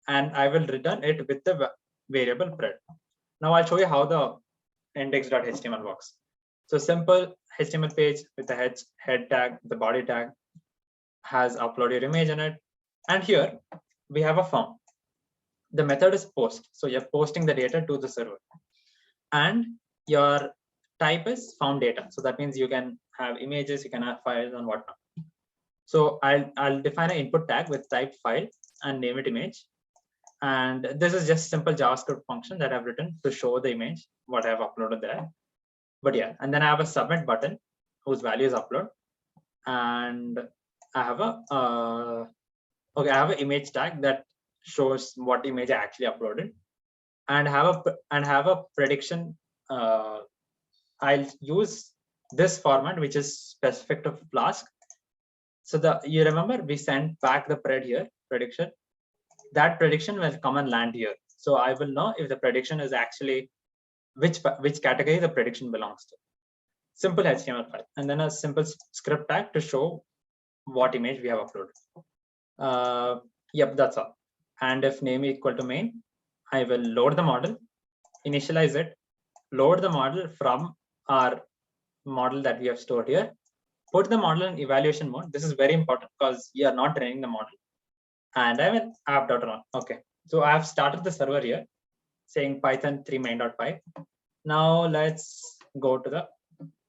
and I will return it with the variable pred. Now I'll show you how the index.html works. So simple HTML page with the head tag, the body tag has upload your image in it, and here we have a form. The method is post, so you're posting the data to the server, and your type is found data. So that means you can have images, you can have files and whatnot. So I'll define an input tag with type file and name it image. And this is just simple JavaScript function that I've written to show the image, what I've uploaded there. But yeah, and then I have a submit button whose value is upload. And I have I have an image tag that shows what image I actually uploaded, and have a prediction. I'll use this format, which is specific to Flask. So you remember we sent back the pred here, prediction. That prediction will come and land here. So I will know if the prediction is actually which category the prediction belongs to. Simple HTML file, and then a simple script tag to show what image we have uploaded. Yep, that's all. And if name equal to main, I will load the model, initialize it, load the model from our model that we have stored here, put the model in evaluation mode. This is very important because you are not training the model. And I will app.run. Okay, so I have started the server here saying Python 3 main.py. Now let's go to the,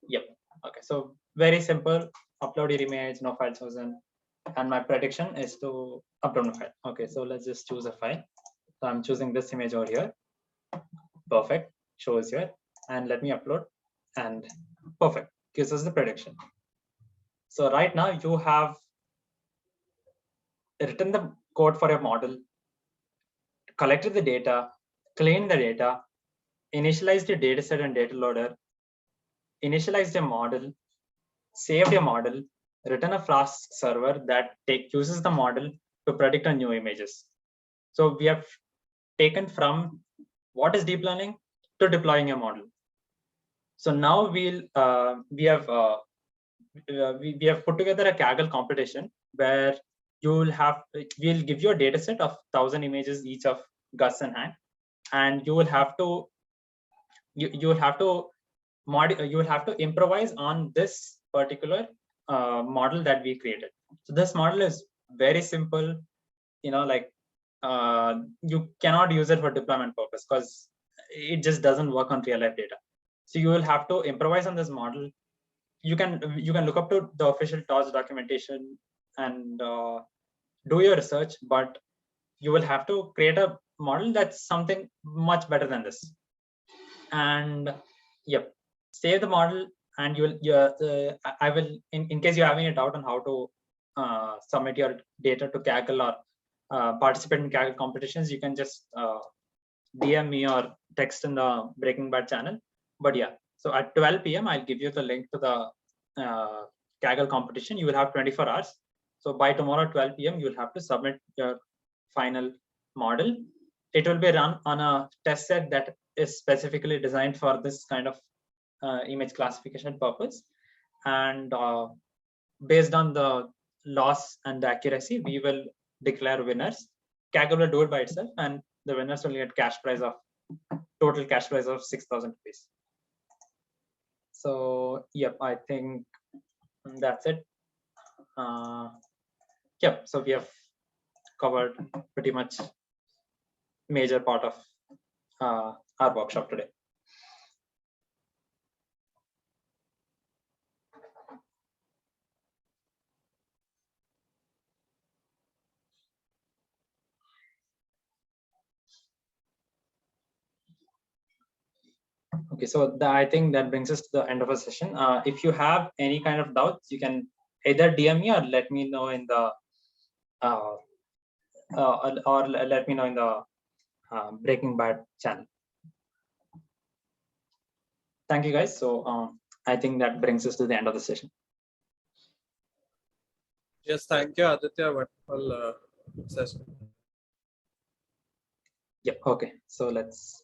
yep. Okay, so very simple, upload your image, no file chosen. And my prediction is to upload a file. Okay, so let's just choose a file. So I'm choosing this image over here. Perfect, shows here. And let me upload, and perfect, gives us the prediction. So right now you have written the code for your model, collected the data, cleaned the data, initialized your dataset and data loader, initialized your model, saved your model, written a Flask server that uses the model to predict on new images. So we have taken from what is deep learning to deploying a model. So now we have put together a Kaggle competition where we'll give you a data set of 1,000 images each of Gus and Hank, and you will have to improvise on this particular model that we created. So this model is very simple, you cannot use it for deployment purpose because it just doesn't work on real life data. So you will have to improvise on this model. You can look up to the official TOS documentation and do your research, but you will have to create a model that's something much better than this. And yep, save the model, and I will, in case you're having a doubt on how to submit your data to Kaggle or participate in Kaggle competitions, you can just DM me or text in the Breaking Bad channel. But yeah, so at 12 p.m. I'll give you the link to the Kaggle competition. You will have 24 hours. So by tomorrow 12 p.m. you will have to submit your final model. It will be run on a test set that is specifically designed for this kind of image classification purpose. And based on the loss and the accuracy, we will declare winners. Kaggle will do it by itself, and the winners will get total cash prize of 6,000 rupees. So yep, I think that's it. Yep, so we have covered pretty much major part of our workshop today. Okay, so I think that brings us to the end of our session. If you have any kind of doubts, you can either DM me or let me know in the or let me know in the Breaking Bad channel. Thank you, guys. So I think that brings us to the end of the session. Yes, thank you, Aditya. Wonderful session. Yeah. Okay. So let's